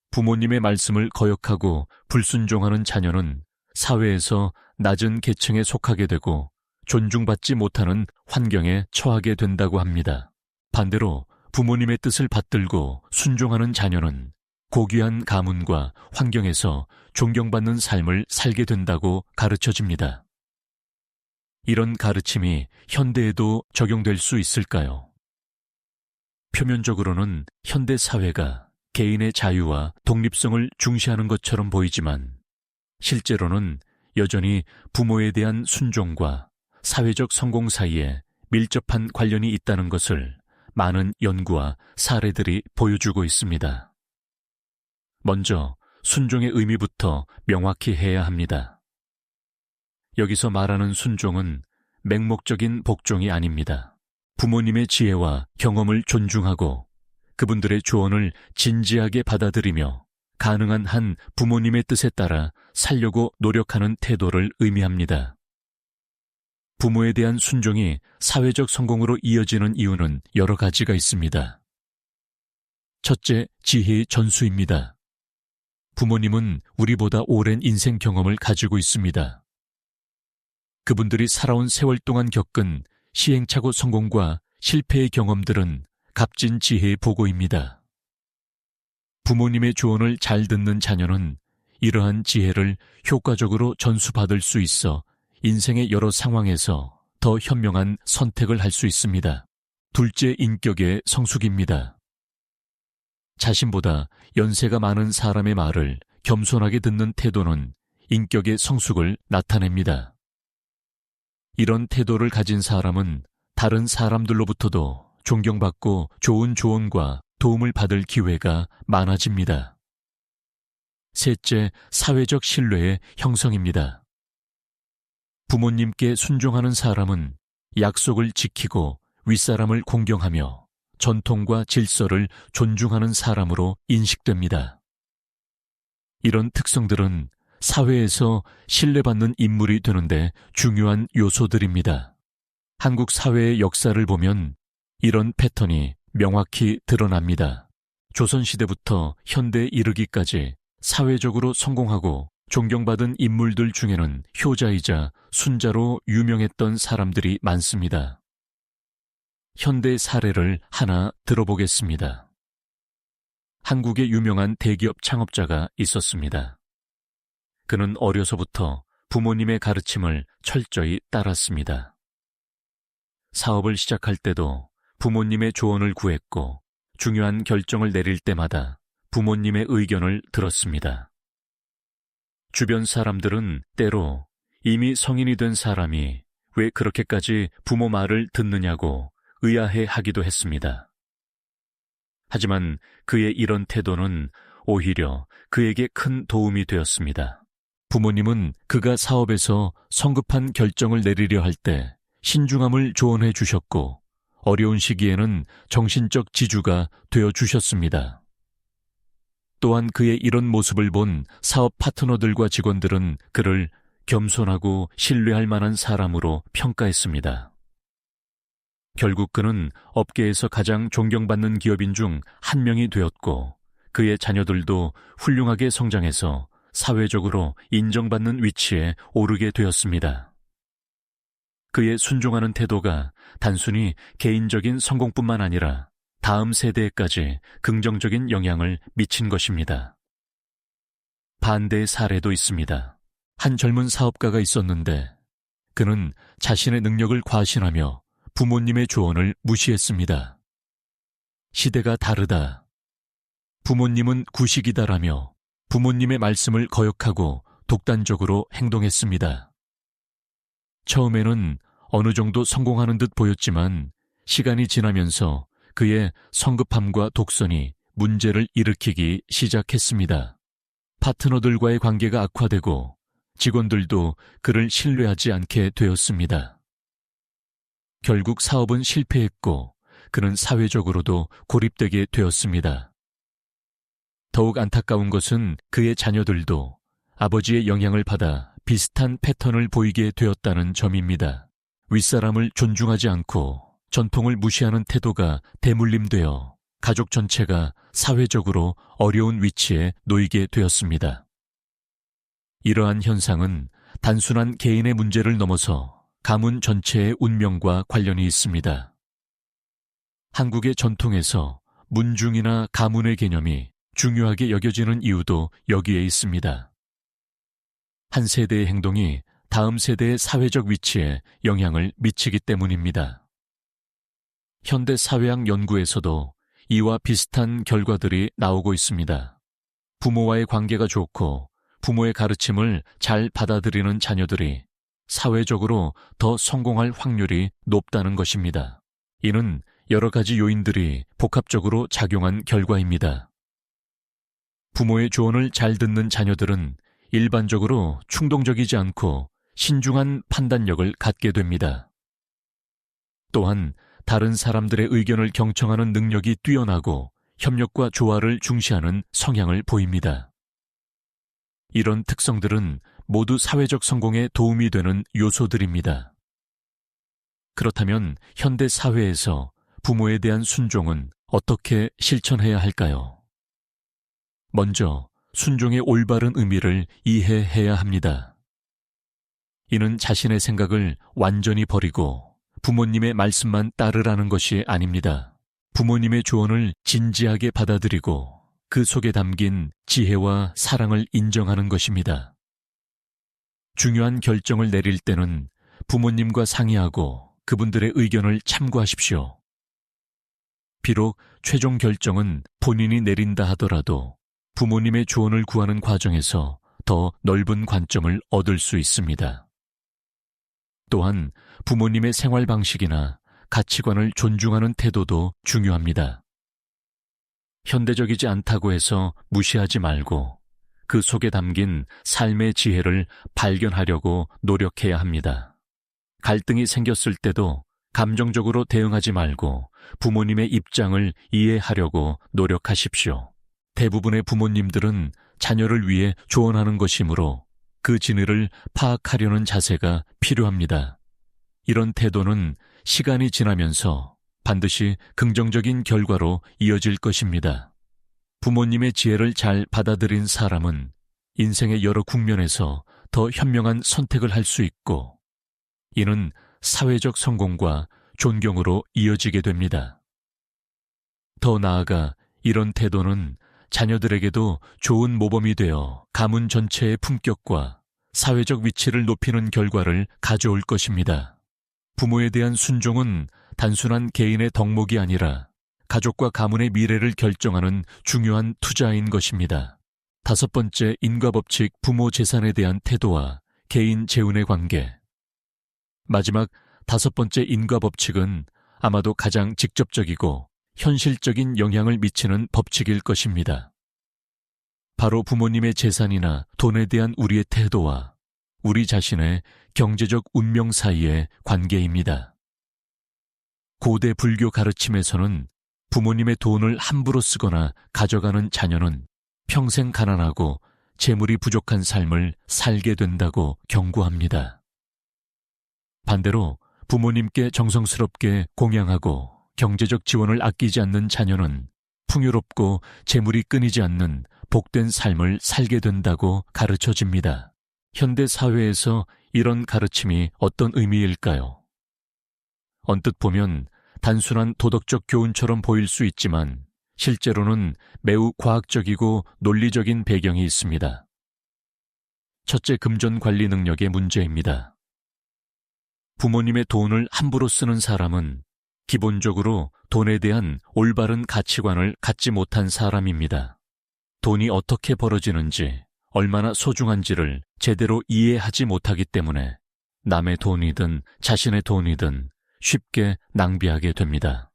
부모님의 말씀을 거역하고 불순종하는 자녀는 사회에서 낮은 계층에 속하게 되고 존중받지 못하는 환경에 처하게 된다고 합니다. 반대로 부모님의 뜻을 받들고 순종하는 자녀는 고귀한 가문과 환경에서 존경받는 삶을 살게 된다고 가르쳐집니다. 이런 가르침이 현대에도 적용될 수 있을까요? 표면적으로는 현대 사회가 개인의 자유와 독립성을 중시하는 것처럼 보이지만 실제로는 여전히 부모에 대한 순종과 사회적 성공 사이에 밀접한 관련이 있다는 것을 많은 연구와 사례들이 보여주고 있습니다. 먼저 순종의 의미부터 명확히 해야 합니다. 여기서 말하는 순종은 맹목적인 복종이 아닙니다. 부모님의 지혜와 경험을 존중하고 그분들의 조언을 진지하게 받아들이며 가능한 한 부모님의 뜻에 따라 살려고 노력하는 태도를 의미합니다. 부모에 대한 순종이 사회적 성공으로 이어지는 이유는 여러 가지가 있습니다. 첫째, 지혜의 전수입니다. 부모님은 우리보다 오랜 인생 경험을 가지고 있습니다. 그분들이 살아온 세월 동안 겪은 시행착오 성공과 실패의 경험들은 값진 지혜의 보고입니다. 부모님의 조언을 잘 듣는 자녀는 이러한 지혜를 효과적으로 전수받을 수 있어 인생의 여러 상황에서 더 현명한 선택을 할 수 있습니다. 둘째, 인격의 성숙입니다. 자신보다 연세가 많은 사람의 말을 겸손하게 듣는 태도는 인격의 성숙을 나타냅니다. 이런 태도를 가진 사람은 다른 사람들로부터도 존경받고 좋은 조언과 도움을 받을 기회가 많아집니다. 셋째, 사회적 신뢰의 형성입니다. 부모님께 순종하는 사람은 약속을 지키고 윗사람을 공경하며 전통과 질서를 존중하는 사람으로 인식됩니다. 이런 특성들은 사회에서 신뢰받는 인물이 되는데 중요한 요소들입니다. 한국 사회의 역사를 보면 이런 패턴이 명확히 드러납니다. 조선시대부터 현대에 이르기까지 사회적으로 성공하고 존경받은 인물들 중에는 효자이자 순자로 유명했던 사람들이 많습니다. 현대 사례를 하나 들어보겠습니다. 한국의 유명한 대기업 창업자가 있었습니다. 그는 어려서부터 부모님의 가르침을 철저히 따랐습니다. 사업을 시작할 때도 부모님의 조언을 구했고 중요한 결정을 내릴 때마다 부모님의 의견을 들었습니다. 주변 사람들은 때로 이미 성인이 된 사람이 왜 그렇게까지 부모 말을 듣느냐고 의아해 하기도 했습니다. 하지만 그의 이런 태도는 오히려 그에게 큰 도움이 되었습니다. 부모님은 그가 사업에서 성급한 결정을 내리려 할 때 신중함을 조언해 주셨고 어려운 시기에는 정신적 지주가 되어 주셨습니다. 또한 그의 이런 모습을 본 사업 파트너들과 직원들은 그를 겸손하고 신뢰할 만한 사람으로 평가했습니다. 결국 그는 업계에서 가장 존경받는 기업인 중 한 명이 되었고 그의 자녀들도 훌륭하게 성장해서 사회적으로 인정받는 위치에 오르게 되었습니다. 그의 순종하는 태도가 단순히 개인적인 성공뿐만 아니라 다음 세대에까지 긍정적인 영향을 미친 것입니다. 반대의 사례도 있습니다. 한 젊은 사업가가 있었는데 그는 자신의 능력을 과신하며 부모님의 조언을 무시했습니다. 시대가 다르다. 부모님은 구식이다라며 부모님의 말씀을 거역하고 독단적으로 행동했습니다. 처음에는 어느 정도 성공하는 듯 보였지만 시간이 지나면서 그의 성급함과 독선이 문제를 일으키기 시작했습니다. 파트너들과의 관계가 악화되고 직원들도 그를 신뢰하지 않게 되었습니다. 결국 사업은 실패했고 그는 사회적으로도 고립되게 되었습니다. 더욱 안타까운 것은 그의 자녀들도 아버지의 영향을 받아 비슷한 패턴을 보이게 되었다는 점입니다. 윗사람을 존중하지 않고 전통을 무시하는 태도가 대물림되어 가족 전체가 사회적으로 어려운 위치에 놓이게 되었습니다. 이러한 현상은 단순한 개인의 문제를 넘어서 가문 전체의 운명과 관련이 있습니다. 한국의 전통에서 문중이나 가문의 개념이 중요하게 여겨지는 이유도 여기에 있습니다. 한 세대의 행동이 다음 세대의 사회적 위치에 영향을 미치기 때문입니다. 현대 사회학 연구에서도 이와 비슷한 결과들이 나오고 있습니다. 부모와의 관계가 좋고 부모의 가르침을 잘 받아들이는 자녀들이 사회적으로 더 성공할 확률이 높다는 것입니다. 이는 여러 가지 요인들이 복합적으로 작용한 결과입니다. 부모의 조언을 잘 듣는 자녀들은 일반적으로 충동적이지 않고 신중한 판단력을 갖게 됩니다. 또한 다른 사람들의 의견을 경청하는 능력이 뛰어나고 협력과 조화를 중시하는 성향을 보입니다. 이런 특성들은 모두 사회적 성공에 도움이 되는 요소들입니다. 그렇다면 현대 사회에서 부모에 대한 순종은 어떻게 실천해야 할까요? 먼저 순종의 올바른 의미를 이해해야 합니다. 이는 자신의 생각을 완전히 버리고 부모님의 말씀만 따르라는 것이 아닙니다. 부모님의 조언을 진지하게 받아들이고 그 속에 담긴 지혜와 사랑을 인정하는 것입니다. 중요한 결정을 내릴 때는 부모님과 상의하고 그분들의 의견을 참고하십시오. 비록 최종 결정은 본인이 내린다 하더라도 부모님의 조언을 구하는 과정에서 더 넓은 관점을 얻을 수 있습니다. 또한 부모님의 생활 방식이나 가치관을 존중하는 태도도 중요합니다. 현대적이지 않다고 해서 무시하지 말고 그 속에 담긴 삶의 지혜를 발견하려고 노력해야 합니다. 갈등이 생겼을 때도 감정적으로 대응하지 말고 부모님의 입장을 이해하려고 노력하십시오. 대부분의 부모님들은 자녀를 위해 조언하는 것이므로 그 진위를 파악하려는 자세가 필요합니다. 이런 태도는 시간이 지나면서 반드시 긍정적인 결과로 이어질 것입니다. 부모님의 지혜를 잘 받아들인 사람은 인생의 여러 국면에서 더 현명한 선택을 할 수 있고, 이는 사회적 성공과 존경으로 이어지게 됩니다. 더 나아가 이런 태도는 자녀들에게도 좋은 모범이 되어 가문 전체의 품격과 사회적 위치를 높이는 결과를 가져올 것입니다. 부모에 대한 순종은 단순한 개인의 덕목이 아니라 가족과 가문의 미래를 결정하는 중요한 투자인 것입니다. 5번째, 인과법칙 부모 재산에 대한 태도와 개인 재운의 관계. 마지막 5번째 인과법칙은 아마도 가장 직접적이고 현실적인 영향을 미치는 법칙일 것입니다. 바로 부모님의 재산이나 돈에 대한 우리의 태도와 우리 자신의 경제적 운명 사이의 관계입니다. 고대 불교 가르침에서는 부모님의 돈을 함부로 쓰거나 가져가는 자녀는 평생 가난하고 재물이 부족한 삶을 살게 된다고 경고합니다. 반대로 부모님께 정성스럽게 공양하고 경제적 지원을 아끼지 않는 자녀는 풍요롭고 재물이 끊이지 않는 복된 삶을 살게 된다고 가르쳐집니다. 현대 사회에서 이런 가르침이 어떤 의미일까요? 언뜻 보면 단순한 도덕적 교훈처럼 보일 수 있지만 실제로는 매우 과학적이고 논리적인 배경이 있습니다. 첫째, 금전 관리 능력의 문제입니다. 부모님의 돈을 함부로 쓰는 사람은 기본적으로 돈에 대한 올바른 가치관을 갖지 못한 사람입니다. 돈이 어떻게 벌어지는지, 얼마나 소중한지를 제대로 이해하지 못하기 때문에 남의 돈이든 자신의 돈이든 쉽게 낭비하게 됩니다.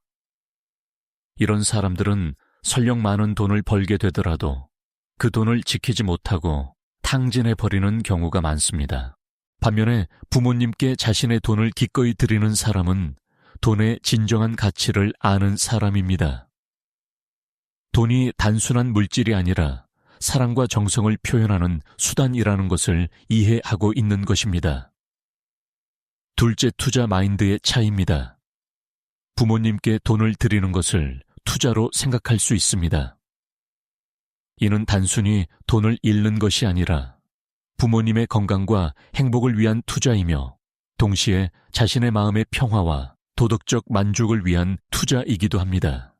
이런 사람들은 설령 많은 돈을 벌게 되더라도 그 돈을 지키지 못하고 탕진해버리는 경우가 많습니다. 반면에 부모님께 자신의 돈을 기꺼이 드리는 사람은 돈의 진정한 가치를 아는 사람입니다. 돈이 단순한 물질이 아니라 사랑과 정성을 표현하는 수단이라는 것을 이해하고 있는 것입니다. 둘째, 투자 마인드의 차이입니다. 부모님께 돈을 드리는 것을 투자로 생각할 수 있습니다. 이는 단순히 돈을 잃는 것이 아니라 부모님의 건강과 행복을 위한 투자이며 동시에 자신의 마음의 평화와 도덕적 만족을 위한 투자이기도 합니다.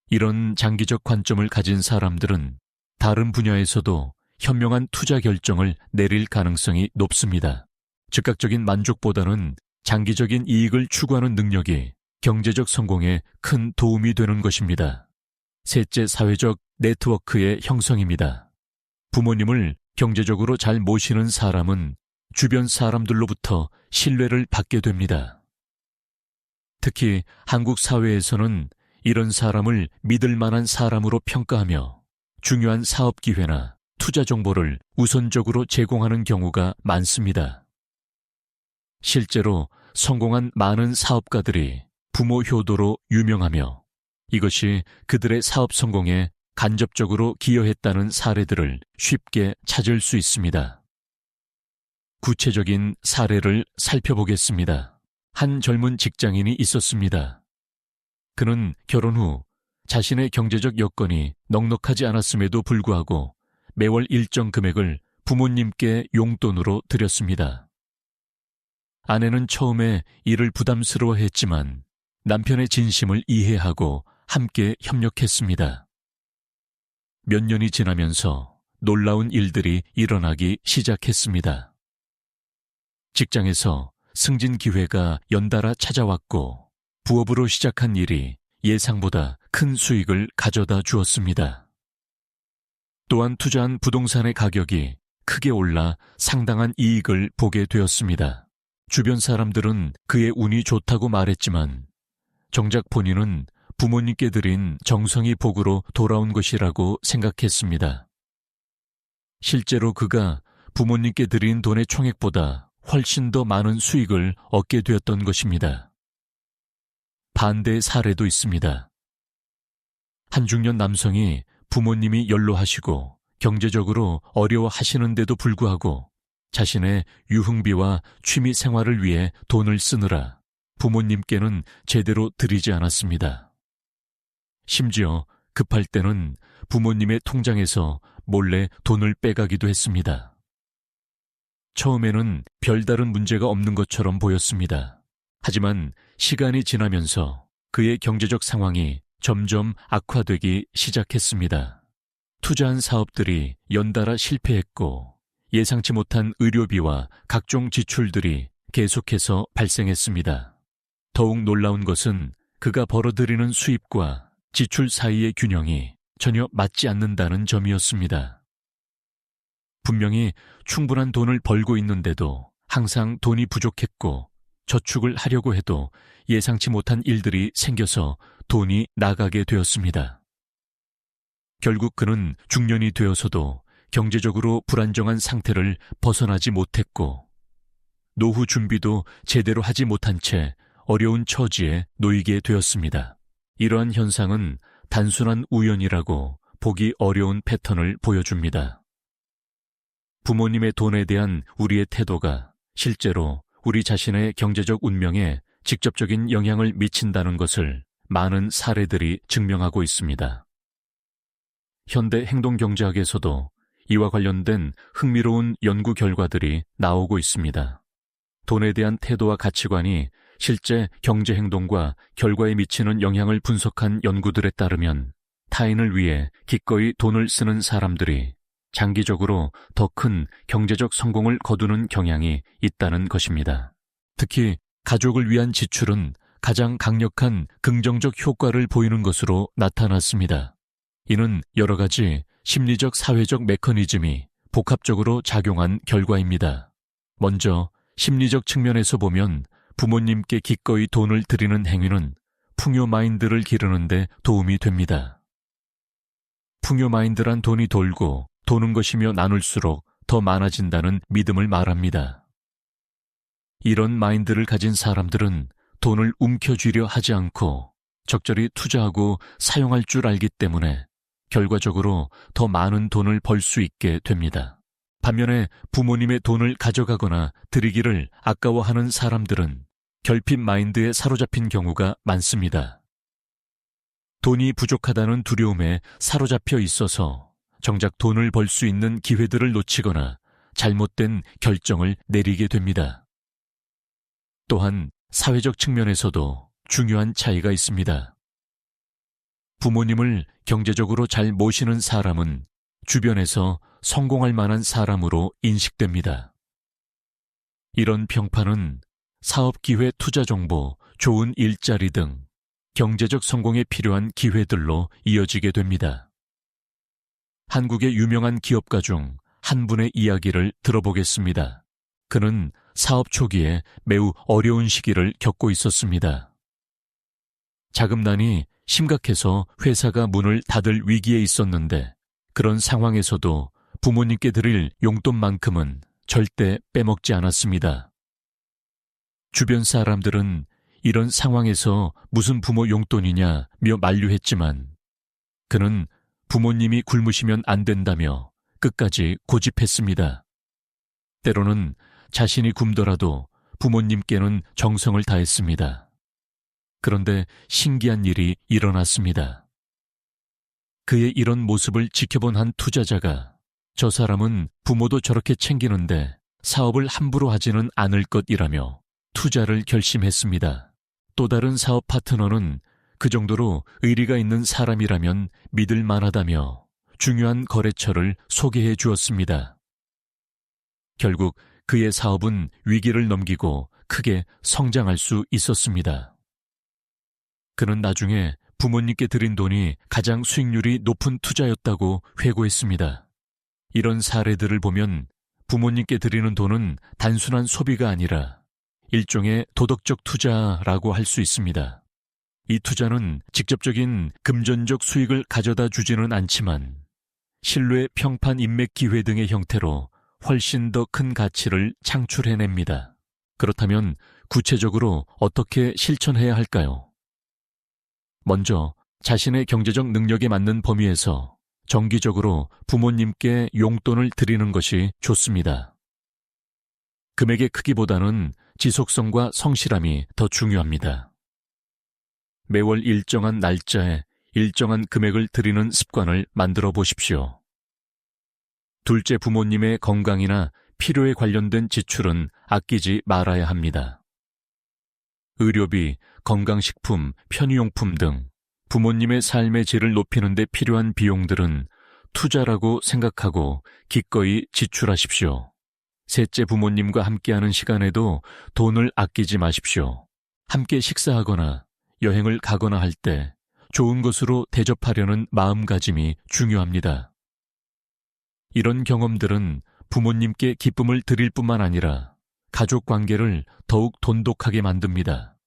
이런 장기적 관점을 가진 사람들은 다른 분야에서도 현명한 투자 결정을 내릴 가능성이 높습니다. 즉각적인 만족보다는 장기적인 이익을 추구하는 능력이 경제적 성공에 큰 도움이 되는 것입니다. 셋째, 사회적 네트워크의 형성입니다. 부모님을 경제적으로 잘 모시는 사람은 주변 사람들로부터 신뢰를 받게 됩니다. 특히 한국 사회에서는 이런 사람을 믿을 만한 사람으로 평가하며 중요한 사업 기회나 투자 정보를 우선적으로 제공하는 경우가 많습니다. 실제로 성공한 많은 사업가들이 부모 효도로 유명하며 이것이 그들의 사업 성공에 간접적으로 기여했다는 사례들을 쉽게 찾을 수 있습니다. 구체적인 사례를 살펴보겠습니다. 한 젊은 직장인이 있었습니다. 그는 결혼 후 자신의 경제적 여건이 넉넉하지 않았음에도 불구하고 매월 일정 금액을 부모님께 용돈으로 드렸습니다. 아내는 처음에 이를 부담스러워했지만 남편의 진심을 이해하고 함께 협력했습니다. 몇 년이 지나면서 놀라운 일들이 일어나기 시작했습니다. 직장에서 승진 기회가 연달아 찾아왔고 부업으로 시작한 일이 예상보다 큰 수익을 가져다 주었습니다. 또한 투자한 부동산의 가격이 크게 올라 상당한 이익을 보게 되었습니다. 주변 사람들은 그의 운이 좋다고 말했지만 정작 본인은 부모님께 드린 정성이 복으로 돌아온 것이라고 생각했습니다. 실제로 그가 부모님께 드린 돈의 총액보다 훨씬 더 많은 수익을 얻게 되었던 것입니다. 반대의 사례도 있습니다. 한 중년 남성이 부모님이 연로하시고 경제적으로 어려워하시는데도 불구하고 자신의 유흥비와 취미 생활을 위해 돈을 쓰느라 부모님께는 제대로 드리지 않았습니다. 심지어 급할 때는 부모님의 통장에서 몰래 돈을 빼가기도 했습니다. 처음에는 별다른 문제가 없는 것처럼 보였습니다. 하지만 시간이 지나면서 그의 경제적 상황이 점점 악화되기 시작했습니다. 투자한 사업들이 연달아 실패했고 예상치 못한 의료비와 각종 지출들이 계속해서 발생했습니다. 더욱 놀라운 것은 그가 벌어들이는 수입과 지출 사이의 균형이 전혀 맞지 않는다는 점이었습니다. 분명히 충분한 돈을 벌고 있는데도 항상 돈이 부족했고 저축을 하려고 해도 예상치 못한 일들이 생겨서 돈이 나가게 되었습니다. 결국 그는 중년이 되어서도 경제적으로 불안정한 상태를 벗어나지 못했고 노후 준비도 제대로 하지 못한 채 어려운 처지에 놓이게 되었습니다. 이러한 현상은 단순한 우연이라고 보기 어려운 패턴을 보여줍니다. 부모님의 돈에 대한 우리의 태도가 실제로 우리 자신의 경제적 운명에 직접적인 영향을 미친다는 것을 많은 사례들이 증명하고 있습니다. 현대 행동경제학에서도 이와 관련된 흥미로운 연구 결과들이 나오고 있습니다. 돈에 대한 태도와 가치관이 실제 경제 행동과 결과에 미치는 영향을 분석한 연구들에 따르면 타인을 위해 기꺼이 돈을 쓰는 사람들이 장기적으로 더 큰 경제적 성공을 거두는 경향이 있다는 것입니다. 특히 가족을 위한 지출은 가장 강력한 긍정적 효과를 보이는 것으로 나타났습니다. 이는 여러 가지 심리적 사회적 메커니즘이 복합적으로 작용한 결과입니다. 먼저 심리적 측면에서 보면 부모님께 기꺼이 돈을 드리는 행위는 풍요 마인드를 기르는 데 도움이 됩니다. 풍요 마인드란 돈이 돌고 도는 것이며 나눌수록 더 많아진다는 믿음을 말합니다. 이런 마인드를 가진 사람들은 돈을 움켜쥐려 하지 않고 적절히 투자하고 사용할 줄 알기 때문에 결과적으로 더 많은 돈을 벌 수 있게 됩니다. 반면에 부모님의 돈을 가져가거나 드리기를 아까워하는 사람들은 결핍 마인드에 사로잡힌 경우가 많습니다. 돈이 부족하다는 두려움에 사로잡혀 있어서 정작 돈을 벌 수 있는 기회들을 놓치거나 잘못된 결정을 내리게 됩니다. 또한 사회적 측면에서도 중요한 차이가 있습니다. 부모님을 경제적으로 잘 모시는 사람은 주변에서 성공할 만한 사람으로 인식됩니다. 이런 평판은 사업 기회, 투자 정보, 좋은 일자리 등 경제적 성공에 필요한 기회들로 이어지게 됩니다. 한국의 유명한 기업가 중 한 분의 이야기를 들어보겠습니다. 그는 사업 초기에 매우 어려운 시기를 겪고 있었습니다. 자금난이 심각해서 회사가 문을 닫을 위기에 있었는데 그런 상황에서도 부모님께 드릴 용돈만큼은 절대 빼먹지 않았습니다. 주변 사람들은 이런 상황에서 무슨 부모 용돈이냐며 만류했지만 그는 부모님이 굶으시면 안 된다며 끝까지 고집했습니다. 때로는 자신이 굶더라도 부모님께는 정성을 다했습니다. 그런데 신기한 일이 일어났습니다. 그의 이런 모습을 지켜본 한 투자자가 저 사람은 부모도 저렇게 챙기는데 사업을 함부로 하지는 않을 것이라며 투자를 결심했습니다. 또 다른 사업 파트너는 그 정도로 의리가 있는 사람이라면 믿을 만하다며 중요한 거래처를 소개해 주었습니다. 결국 그의 사업은 위기를 넘기고 크게 성장할 수 있었습니다. 그는 나중에 부모님께 드린 돈이 가장 수익률이 높은 투자였다고 회고했습니다. 이런 사례들을 보면 부모님께 드리는 돈은 단순한 소비가 아니라 일종의 도덕적 투자라고 할 수 있습니다. 이 투자는 직접적인 금전적 수익을 가져다 주지는 않지만 신뢰, 평판, 인맥, 기회 등의 형태로 훨씬 더 큰 가치를 창출해냅니다. 그렇다면 구체적으로 어떻게 실천해야 할까요? 먼저 자신의 경제적 능력에 맞는 범위에서 정기적으로 부모님께 용돈을 드리는 것이 좋습니다. 금액의 크기보다는 지속성과 성실함이 더 중요합니다. 매월 일정한 날짜에 일정한 금액을 드리는 습관을 만들어 보십시오. 둘째, 부모님의 건강이나 필요에 관련된 지출은 아끼지 말아야 합니다. 의료비, 건강식품, 편의용품 등 부모님의 삶의 질을 높이는 데 필요한 비용들은 투자라고 생각하고 기꺼이 지출하십시오. 셋째, 부모님과 함께하는 시간에도 돈을 아끼지 마십시오. 함께 식사하거나 여행을 가거나 할 때 좋은 것으로 대접하려는 마음가짐이 중요합니다. 이런 경험들은 부모님께 기쁨을 드릴 뿐만 아니라 가족 관계를 더욱 돈독하게 만듭니다.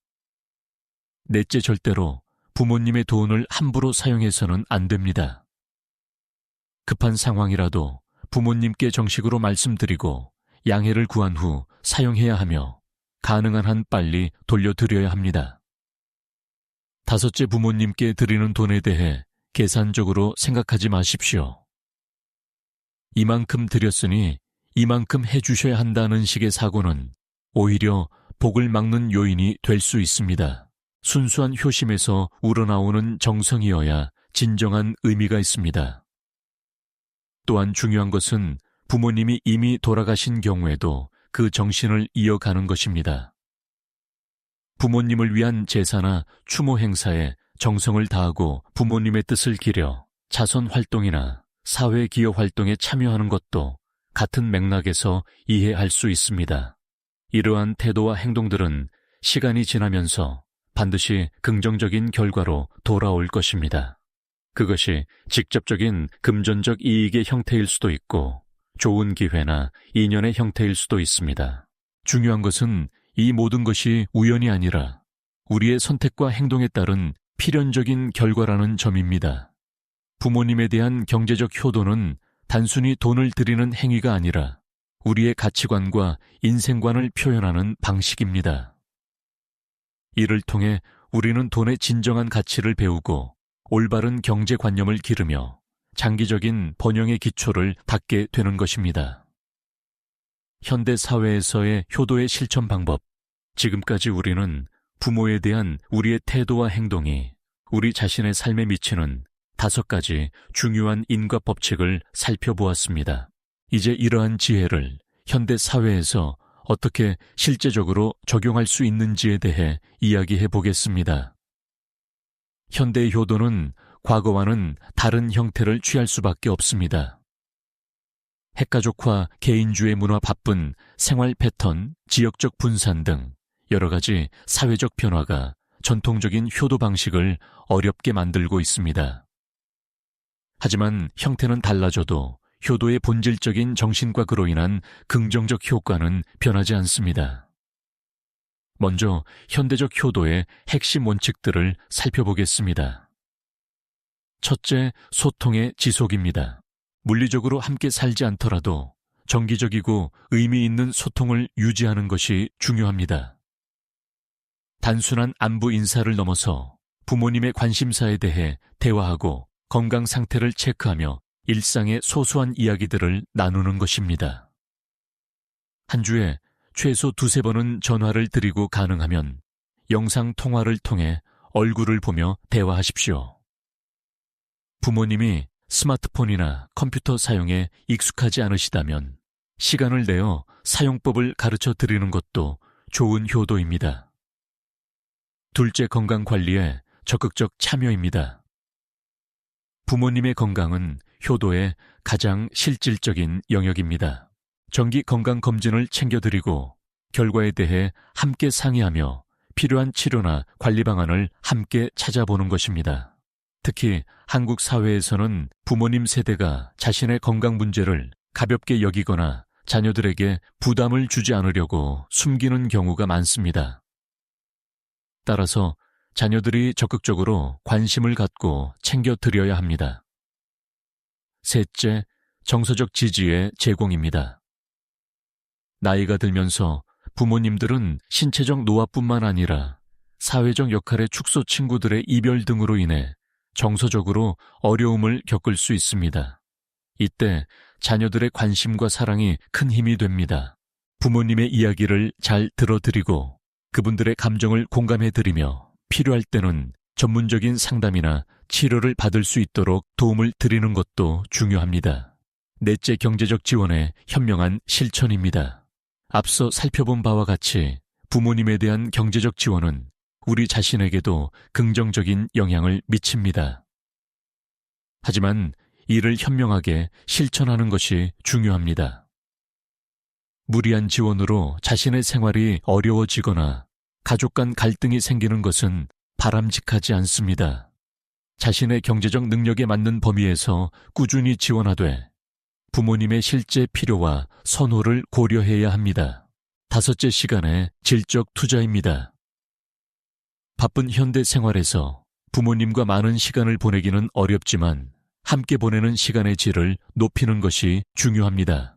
넷째, 절대로 부모님의 돈을 함부로 사용해서는 안 됩니다. 급한 상황이라도 부모님께 정식으로 말씀드리고 양해를 구한 후 사용해야 하며 가능한 한 빨리 돌려드려야 합니다. 다섯째, 부모님께 드리는 돈에 대해 계산적으로 생각하지 마십시오. 이만큼 드렸으니 이만큼 해주셔야 한다는 식의 사고는 오히려 복을 막는 요인이 될 수 있습니다. 순수한 효심에서 우러나오는 정성이어야 진정한 의미가 있습니다. 또한 중요한 것은 부모님이 이미 돌아가신 경우에도 그 정신을 이어가는 것입니다. 부모님을 위한 제사나 추모 행사에 정성을 다하고 부모님의 뜻을 기려 자선 활동이나 사회 기여 활동에 참여하는 것도 같은 맥락에서 이해할 수 있습니다. 이러한 태도와 행동들은 시간이 지나면서 반드시 긍정적인 결과로 돌아올 것입니다. 그것이 직접적인 금전적 이익의 형태일 수도 있고 좋은 기회나 인연의 형태일 수도 있습니다. 중요한 것은 이 모든 것이 우연이 아니라 우리의 선택과 행동에 따른 필연적인 결과라는 점입니다. 부모님에 대한 경제적 효도는 단순히 돈을 드리는 행위가 아니라 우리의 가치관과 인생관을 표현하는 방식입니다. 이를 통해 우리는 돈의 진정한 가치를 배우고 올바른 경제관념을 기르며 장기적인 번영의 기초를 닦게 되는 것입니다. 현대 사회에서의 효도의 실천 방법, 지금까지 우리는 부모에 대한 우리의 태도와 행동이 우리 자신의 삶에 미치는 5가지 중요한 인과 법칙을 살펴보았습니다. 이제 이러한 지혜를 현대 사회에서 어떻게 실제적으로 적용할 수 있는지에 대해 이야기해 보겠습니다. 현대의 효도는 과거와는 다른 형태를 취할 수밖에 없습니다. 핵가족화, 개인주의 문화 바쁜 생활 패턴, 지역적 분산 등 여러 가지 사회적 변화가 전통적인 효도 방식을 어렵게 만들고 있습니다. 하지만 형태는 달라져도 효도의 본질적인 정신과 그로 인한 긍정적 효과는 변하지 않습니다. 먼저 현대적 효도의 핵심 원칙들을 살펴보겠습니다. 첫째, 소통의 지속입니다. 물리적으로 함께 살지 않더라도 정기적이고 의미 있는 소통을 유지하는 것이 중요합니다. 단순한 안부 인사를 넘어서 부모님의 관심사에 대해 대화하고 건강 상태를 체크하며 일상의 소소한 이야기들을 나누는 것입니다. 한 주에 최소 2-3번은 전화를 드리고 가능하면 영상 통화를 통해 얼굴을 보며 대화하십시오. 부모님이 스마트폰이나 컴퓨터 사용에 익숙하지 않으시다면 시간을 내어 사용법을 가르쳐 드리는 것도 좋은 효도입니다. 둘째, 건강 관리에 적극적 참여입니다. 부모님의 건강은 효도의 가장 실질적인 영역입니다. 정기 건강검진을 챙겨드리고 결과에 대해 함께 상의하며 필요한 치료나 관리 방안을 함께 찾아보는 것입니다. 특히 한국 사회에서는 부모님 세대가 자신의 건강 문제를 가볍게 여기거나 자녀들에게 부담을 주지 않으려고 숨기는 경우가 많습니다. 따라서 자녀들이 적극적으로 관심을 갖고 챙겨드려야 합니다. 셋째, 정서적 지지의 제공입니다. 나이가 들면서 부모님들은 신체적 노화뿐만 아니라 사회적 역할의 축소 친구들의 이별 등으로 인해 정서적으로 어려움을 겪을 수 있습니다. 이때 자녀들의 관심과 사랑이 큰 힘이 됩니다. 부모님의 이야기를 잘 들어드리고 그분들의 감정을 공감해드리며 필요할 때는 전문적인 상담이나 치료를 받을 수 있도록 도움을 드리는 것도 중요합니다. 넷째, 경제적 지원의 현명한 실천입니다. 앞서 살펴본 바와 같이 부모님에 대한 경제적 지원은 우리 자신에게도 긍정적인 영향을 미칩니다. 하지만 이를 현명하게 실천하는 것이 중요합니다. 무리한 지원으로 자신의 생활이 어려워지거나 가족 간 갈등이 생기는 것은 바람직하지 않습니다. 자신의 경제적 능력에 맞는 범위에서 꾸준히 지원하되 부모님의 실제 필요와 선호를 고려해야 합니다. 다섯째, 시간의 질적 투자입니다. 바쁜 현대 생활에서 부모님과 많은 시간을 보내기는 어렵지만 함께 보내는 시간의 질을 높이는 것이 중요합니다.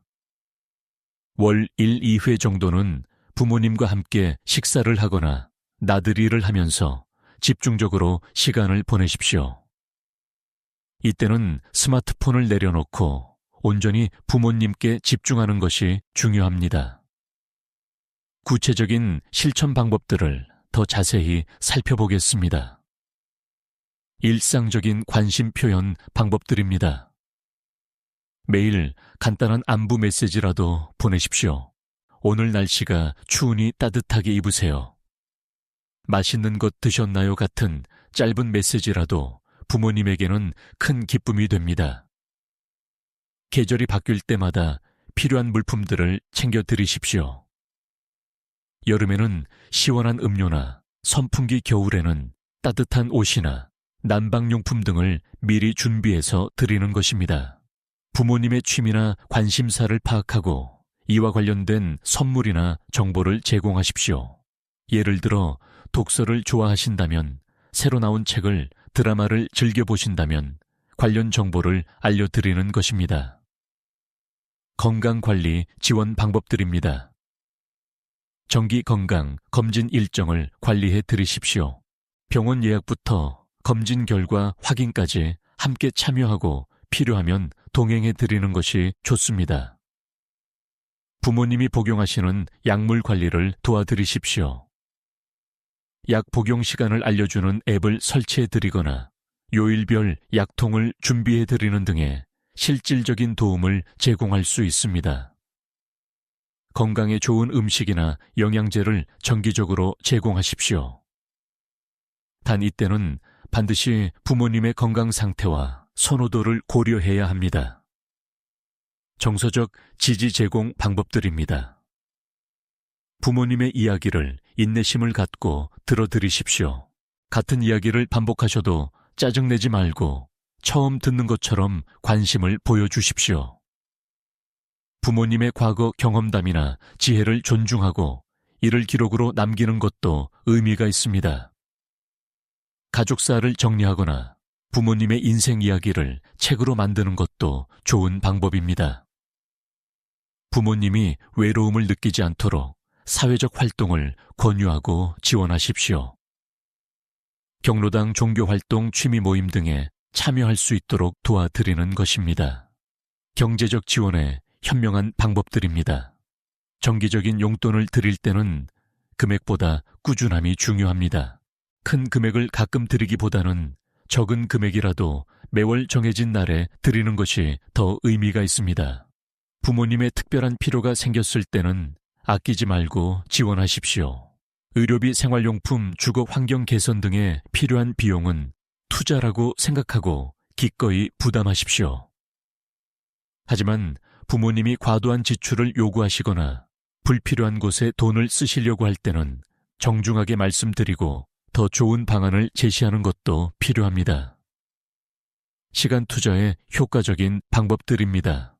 월 1-2회 정도는 부모님과 함께 식사를 하거나 나들이를 하면서 집중적으로 시간을 보내십시오. 이때는 스마트폰을 내려놓고 온전히 부모님께 집중하는 것이 중요합니다. 구체적인 실천 방법들을 더 자세히 살펴보겠습니다. 일상적인 관심 표현 방법들입니다. 매일 간단한 안부 메시지라도 보내십시오. 오늘 날씨가 추우니 따뜻하게 입으세요. 맛있는 것 드셨나요? 같은 짧은 메시지라도 부모님에게는 큰 기쁨이 됩니다. 계절이 바뀔 때마다 필요한 물품들을 챙겨 드리십시오. 여름에는 시원한 음료나 선풍기, 겨울에는 따뜻한 옷이나 난방용품 등을 미리 준비해서 드리는 것입니다. 부모님의 취미나 관심사를 파악하고 이와 관련된 선물이나 정보를 제공하십시오. 예를 들어 독서를 좋아하신다면, 새로 나온 책을, 드라마를 즐겨보신다면 관련 정보를 알려드리는 것입니다. 건강관리 지원 방법들입니다. 정기 건강 검진 일정을 관리해 드리십시오. 병원 예약부터 검진 결과 확인까지 함께 참여하고 필요하면 동행해 드리는 것이 좋습니다. 부모님이 복용하시는 약물 관리를 도와드리십시오. 약 복용 시간을 알려주는 앱을 설치해 드리거나 요일별 약통을 준비해 드리는 등의 실질적인 도움을 제공할 수 있습니다. 건강에 좋은 음식이나 영양제를 정기적으로 제공하십시오. 단 이때는 반드시 부모님의 건강 상태와 선호도를 고려해야 합니다. 정서적 지지 제공 방법들입니다. 부모님의 이야기를 인내심을 갖고 들어드리십시오. 같은 이야기를 반복하셔도 짜증내지 말고 처음 듣는 것처럼 관심을 보여주십시오. 부모님의 과거 경험담이나 지혜를 존중하고 이를 기록으로 남기는 것도 의미가 있습니다. 가족사를 정리하거나 부모님의 인생 이야기를 책으로 만드는 것도 좋은 방법입니다. 부모님이 외로움을 느끼지 않도록 사회적 활동을 권유하고 지원하십시오. 경로당 종교활동 취미 모임 등에 참여할 수 있도록 도와드리는 것입니다. 경제적 지원에 현명한 방법들입니다. 정기적인 용돈을 드릴 때는 금액보다 꾸준함이 중요합니다. 큰 금액을 가끔 드리기보다는 적은 금액이라도 매월 정해진 날에 드리는 것이 더 의미가 있습니다. 부모님의 특별한 필요가 생겼을 때는 아끼지 말고 지원하십시오. 의료비, 생활용품, 주거 환경 개선 등에 필요한 비용은 투자라고 생각하고 기꺼이 부담하십시오. 하지만 부모님이 과도한 지출을 요구하시거나 불필요한 곳에 돈을 쓰시려고 할 때는 정중하게 말씀드리고 더 좋은 방안을 제시하는 것도 필요합니다. 시간 투자의 효과적인 방법들입니다.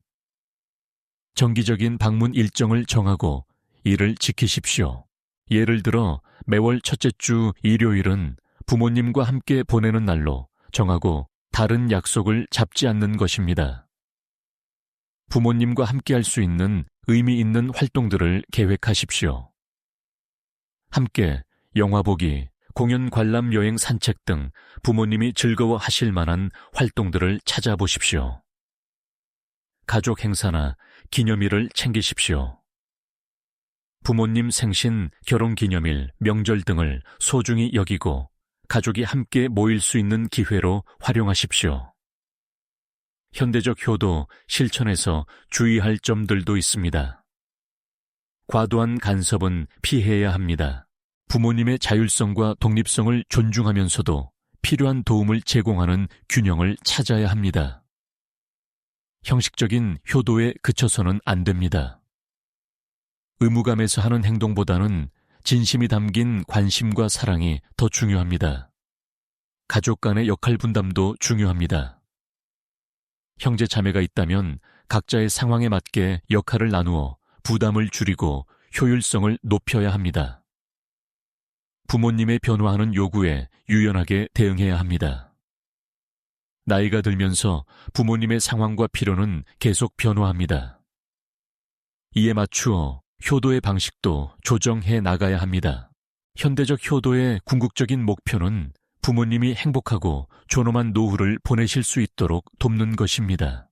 정기적인 방문 일정을 정하고 이를 지키십시오. 예를 들어 매월 첫째 주 일요일은 부모님과 함께 보내는 날로 정하고 다른 약속을 잡지 않는 것입니다. 부모님과 함께 할 수 있는 의미 있는 활동들을 계획하십시오. 함께 영화 보기, 공연 관람, 여행, 산책 등 부모님이 즐거워하실 만한 활동들을 찾아보십시오. 가족 행사나 기념일을 챙기십시오. 부모님 생신, 결혼기념일, 명절 등을 소중히 여기고 가족이 함께 모일 수 있는 기회로 활용하십시오. 현대적 효도 실천에서 주의할 점들도 있습니다. 과도한 간섭은 피해야 합니다. 부모님의 자율성과 독립성을 존중하면서도 필요한 도움을 제공하는 균형을 찾아야 합니다. 형식적인 효도에 그쳐서는 안 됩니다. 의무감에서 하는 행동보다는 진심이 담긴 관심과 사랑이 더 중요합니다. 가족 간의 역할 분담도 중요합니다. 형제 자매가 있다면 각자의 상황에 맞게 역할을 나누어 부담을 줄이고 효율성을 높여야 합니다. 부모님의 변화하는 요구에 유연하게 대응해야 합니다. 나이가 들면서 부모님의 상황과 필요는 계속 변화합니다. 이에 맞추어 효도의 방식도 조정해 나가야 합니다. 현대적 효도의 궁극적인 목표는 부모님이 행복하고 존엄한 노후를 보내실 수 있도록 돕는 것입니다.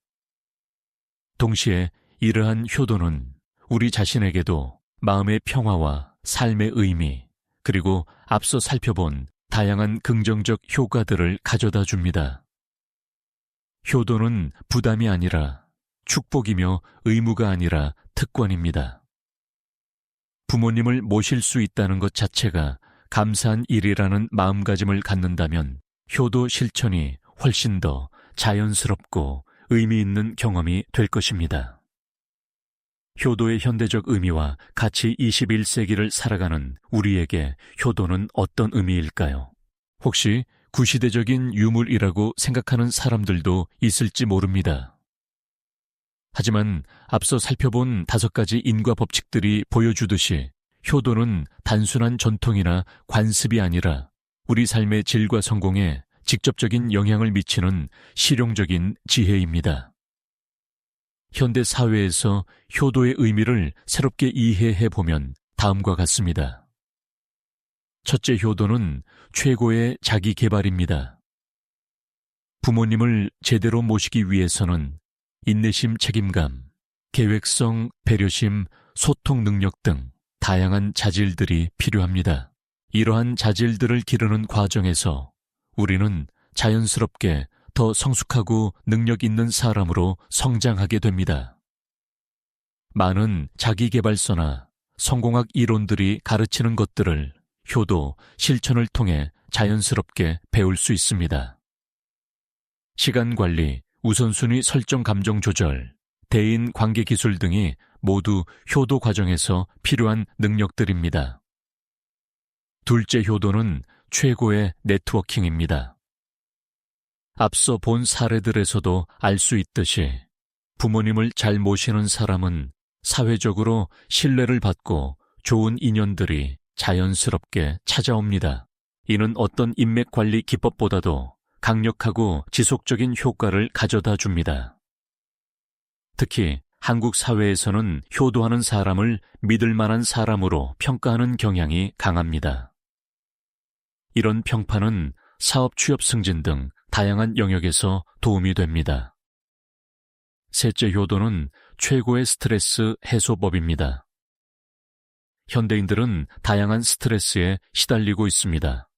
동시에 이러한 효도는 우리 자신에게도 마음의 평화와 삶의 의미, 그리고 앞서 살펴본 다양한 긍정적 효과들을 가져다 줍니다. 효도는 부담이 아니라 축복이며 의무가 아니라 특권입니다. 부모님을 모실 수 있다는 것 자체가 감사한 일이라는 마음가짐을 갖는다면 효도 실천이 훨씬 더 자연스럽고 의미 있는 경험이 될 것입니다. 효도의 현대적 의미와 같이 21세기를 살아가는 우리에게 효도는 어떤 의미일까요? 혹시 구시대적인 유물이라고 생각하는 사람들도 있을지 모릅니다. 하지만 앞서 살펴본 5가지 인과 법칙들이 보여주듯이 효도는 단순한 전통이나 관습이 아니라 우리 삶의 질과 성공에 직접적인 영향을 미치는 실용적인 지혜입니다. 현대 사회에서 효도의 의미를 새롭게 이해해 보면 다음과 같습니다. 첫째, 효도는 최고의 자기 개발입니다. 부모님을 제대로 모시기 위해서는 인내심, 책임감, 계획성, 배려심, 소통 능력 등 다양한 자질들이 필요합니다. 이러한 자질들을 기르는 과정에서 우리는 자연스럽게 더 성숙하고 능력 있는 사람으로 성장하게 됩니다. 많은 자기계발서나 성공학 이론들이 가르치는 것들을 효도, 실천을 통해 자연스럽게 배울 수 있습니다. 시간 관리, 우선순위 설정, 감정 조절, 대인 관계 기술 등이 모두 효도 과정에서 필요한 능력들입니다. 둘째, 효도는 최고의 네트워킹입니다. 앞서 본 사례들에서도 알 수 있듯이 부모님을 잘 모시는 사람은 사회적으로 신뢰를 받고 좋은 인연들이 자연스럽게 찾아옵니다. 이는 어떤 인맥 관리 기법보다도 강력하고 지속적인 효과를 가져다 줍니다. 특히 한국 사회에서는 효도하는 사람을 믿을 만한 사람으로 평가하는 경향이 강합니다. 이런 평판은 사업 취업 승진 등 다양한 영역에서 도움이 됩니다. 셋째 효도는 최고의 스트레스 해소법입니다. 현대인들은 다양한 스트레스에 시달리고 있습니다.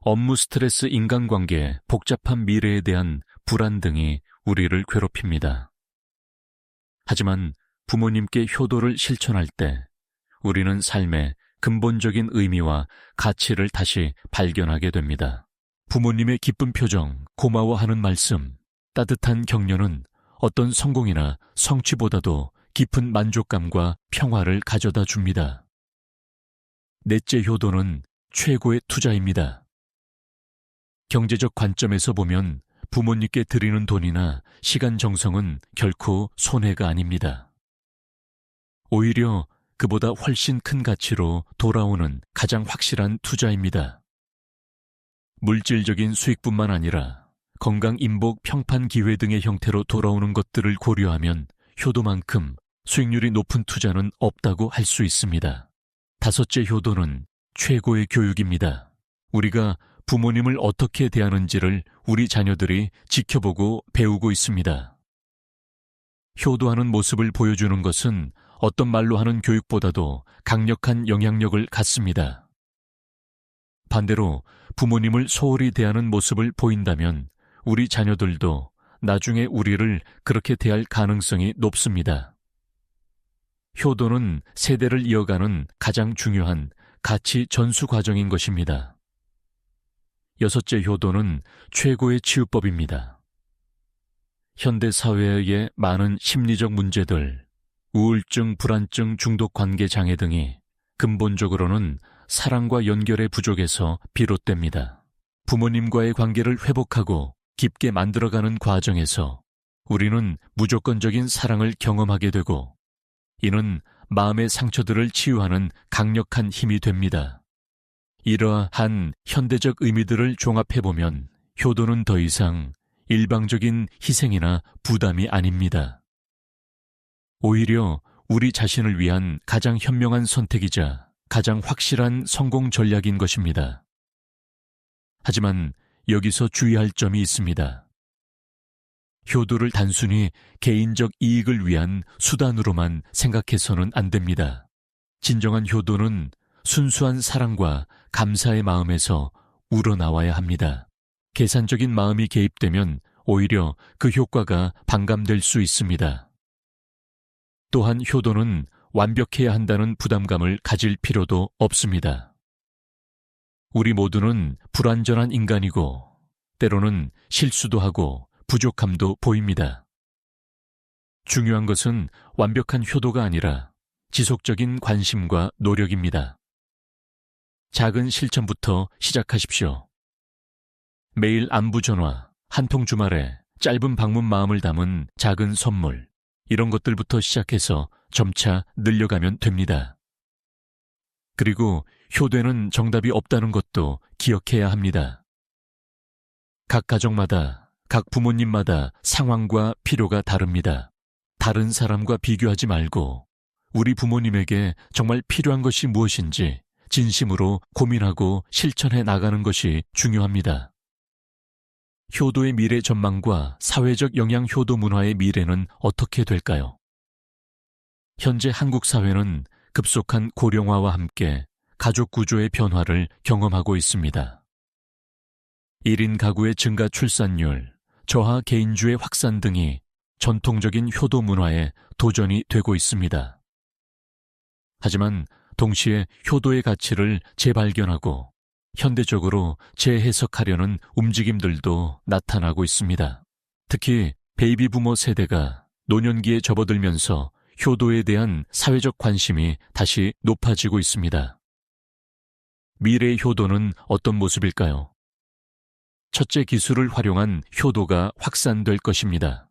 업무 스트레스, 인간관계, 복잡한 미래에 대한 불안 등이 우리를 괴롭힙니다. 하지만 부모님께 효도를 실천할 때 우리는 삶의 근본적인 의미와 가치를 다시 발견하게 됩니다. 부모님의 기쁜 표정, 고마워하는 말씀, 따뜻한 격려는 어떤 성공이나 성취보다도 깊은 만족감과 평화를 가져다 줍니다. 넷째 효도는 최고의 투자입니다. 경제적 관점에서 보면 부모님께 드리는 돈이나 시간 정성은 결코 손해가 아닙니다. 오히려 그보다 훨씬 큰 가치로 돌아오는 가장 확실한 투자입니다. 물질적인 수익뿐만 아니라 건강, 인복, 평판, 기회 등의 형태로 돌아오는 것들을 고려하면 효도만큼 수익률이 높은 투자는 없다고 할 수 있습니다. 다섯째 효도는 최고의 교육입니다. 우리가 부모님을 어떻게 대하는지를 우리 자녀들이 지켜보고 배우고 있습니다. 효도하는 모습을 보여주는 것은 어떤 말로 하는 교육보다도 강력한 영향력을 갖습니다. 반대로 부모님을 소홀히 대하는 모습을 보인다면 우리 자녀들도 나중에 우리를 그렇게 대할 가능성이 높습니다. 효도는 세대를 이어가는 가장 중요한 가치 전수 과정인 것입니다. 여섯째 효도는 최고의 치유법입니다. 현대 사회의 많은 심리적 문제들, 우울증, 불안증, 중독 관계 장애 등이 근본적으로는 사랑과 연결의 부족에서 비롯됩니다. 부모님과의 관계를 회복하고 깊게 만들어가는 과정에서 우리는 무조건적인 사랑을 경험하게 되고 이는 마음의 상처들을 치유하는 강력한 힘이 됩니다. 이러한 현대적 의미들을 종합해보면 효도는 더 이상 일방적인 희생이나 부담이 아닙니다. 오히려 우리 자신을 위한 가장 현명한 선택이자 가장 확실한 성공 전략인 것입니다. 하지만 여기서 주의할 점이 있습니다. 효도를 단순히 개인적 이익을 위한 수단으로만 생각해서는 안 됩니다. 진정한 효도는 순수한 사랑과 감사의 마음에서 우러나와야 합니다. 계산적인 마음이 개입되면 오히려 그 효과가 반감될 수 있습니다. 또한 효도는 완벽해야 한다는 부담감을 가질 필요도 없습니다. 우리 모두는 불완전한 인간이고 때로는 실수도 하고 부족함도 보입니다. 중요한 것은 완벽한 효도가 아니라 지속적인 관심과 노력입니다. 작은 실천부터 시작하십시오. 매일 안부 전화, 한 통 주말에 짧은 방문, 마음을 담은 작은 선물, 이런 것들부터 시작해서 점차 늘려가면 됩니다. 그리고 효도에는 정답이 없다는 것도 기억해야 합니다. 각 가정마다, 각 부모님마다 상황과 필요가 다릅니다. 다른 사람과 비교하지 말고 우리 부모님에게 정말 필요한 것이 무엇인지 진심으로 고민하고 실천해 나가는 것이 중요합니다. 효도의 미래 전망과 사회적 영향 효도 문화의 미래는 어떻게 될까요? 현재 한국 사회는 급속한 고령화와 함께 가족 구조의 변화를 경험하고 있습니다. 1인 가구의 증가 출산율, 저하 개인주의 확산 등이 전통적인 효도 문화에 도전이 되고 있습니다. 하지만 동시에 효도의 가치를 재발견하고 현대적으로 재해석하려는 움직임들도 나타나고 있습니다. 특히 베이비 부모 세대가 노년기에 접어들면서 효도에 대한 사회적 관심이 다시 높아지고 있습니다. 미래의 효도는 어떤 모습일까요? 첫째, 기술을 활용한 효도가 확산될 것입니다.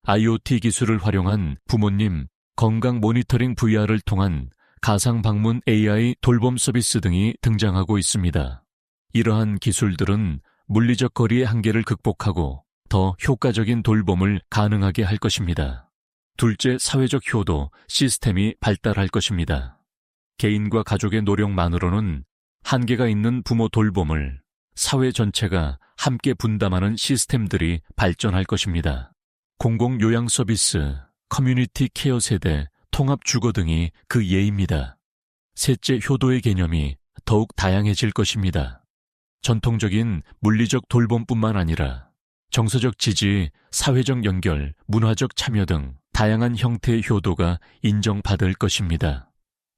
IoT 기술을 활용한 부모님 건강 모니터링 VR을 통한 가상 방문 AI 돌봄 서비스 등이 등장하고 있습니다. 이러한 기술들은 물리적 거리의 한계를 극복하고 더 효과적인 돌봄을 가능하게 할 것입니다. 둘째, 사회적 효도 시스템이 발달할 것입니다. 개인과 가족의 노력만으로는 한계가 있는 부모 돌봄을 사회 전체가 함께 분담하는 시스템들이 발전할 것입니다. 공공요양 서비스, 커뮤니티 케어 세대, 통합 주거 등이 그 예입니다. 셋째, 효도의 개념이 더욱 다양해질 것입니다. 전통적인 물리적 돌봄뿐만 아니라 정서적 지지, 사회적 연결, 문화적 참여 등 다양한 형태의 효도가 인정받을 것입니다.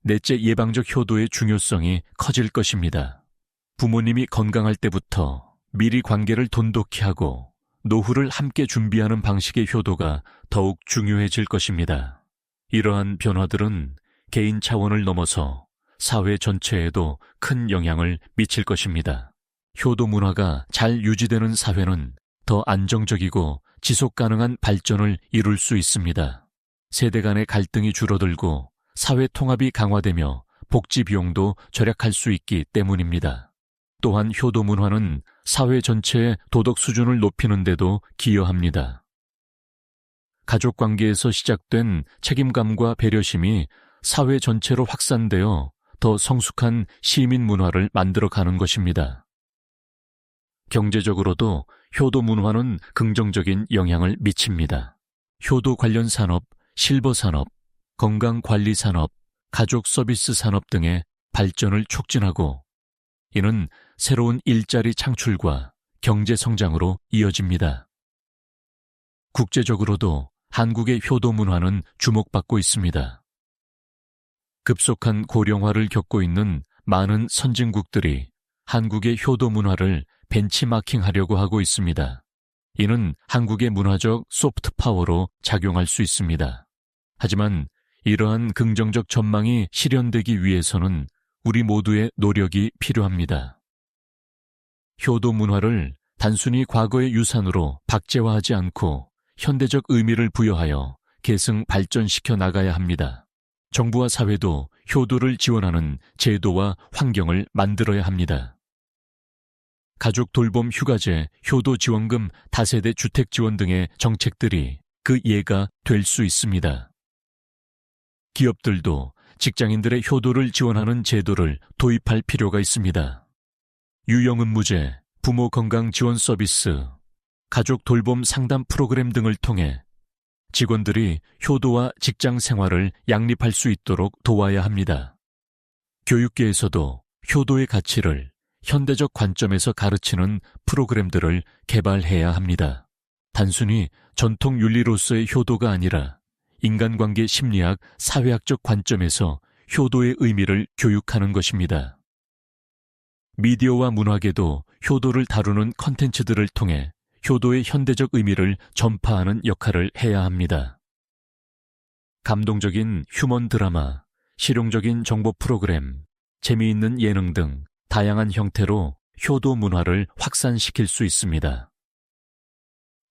넷째, 예방적 효도의 중요성이 커질 것입니다. 부모님이 건강할 때부터 미리 관계를 돈독히 하고 노후를 함께 준비하는 방식의 효도가 더욱 중요해질 것입니다. 이러한 변화들은 개인 차원을 넘어서 사회 전체에도 큰 영향을 미칠 것입니다. 효도 문화가 잘 유지되는 사회는 더 안정적이고 지속 가능한 발전을 이룰 수 있습니다. 세대 간의 갈등이 줄어들고 사회 통합이 강화되며 복지 비용도 절약할 수 있기 때문입니다. 또한 효도 문화는 사회 전체의 도덕 수준을 높이는 데도 기여합니다. 가족 관계에서 시작된 책임감과 배려심이 사회 전체로 확산되어 더 성숙한 시민 문화를 만들어가는 것입니다. 경제적으로도 효도 문화는 긍정적인 영향을 미칩니다. 효도 관련 산업, 실버 산업, 건강관리 산업, 가족 서비스 산업 등의 발전을 촉진하고 이는 새로운 일자리 창출과 경제 성장으로 이어집니다. 국제적으로도 한국의 효도 문화는 주목받고 있습니다. 급속한 고령화를 겪고 있는 많은 선진국들이 한국의 효도 문화를 벤치마킹하려고 하고 있습니다. 이는 한국의 문화적 소프트 파워로 작용할 수 있습니다. 하지만 이러한 긍정적 전망이 실현되기 위해서는 우리 모두의 노력이 필요합니다. 효도 문화를 단순히 과거의 유산으로 박제화하지 않고 현대적 의미를 부여하여 계승 발전시켜 나가야 합니다. 정부와 사회도 효도를 지원하는 제도와 환경을 만들어야 합니다. 가족 돌봄 휴가제, 효도 지원금, 다세대 주택 지원 등의 정책들이 그 예가 될 수 있습니다. 기업들도 직장인들의 효도를 지원하는 제도를 도입할 필요가 있습니다. 유형의무제, 부모 건강 지원 서비스, 가족 돌봄 상담 프로그램 등을 통해 직원들이 효도와 직장 생활을 양립할 수 있도록 도와야 합니다. 교육계에서도 효도의 가치를 현대적 관점에서 가르치는 프로그램들을 개발해야 합니다. 단순히 전통 윤리로서의 효도가 아니라 인간관계 심리학, 사회학적 관점에서 효도의 의미를 교육하는 것입니다. 미디어와 문화계도 효도를 다루는 컨텐츠들을 통해 효도의 현대적 의미를 전파하는 역할을 해야 합니다. 감동적인 휴먼 드라마, 실용적인 정보 프로그램, 재미있는 예능 등 다양한 형태로 효도 문화를 확산시킬 수 있습니다.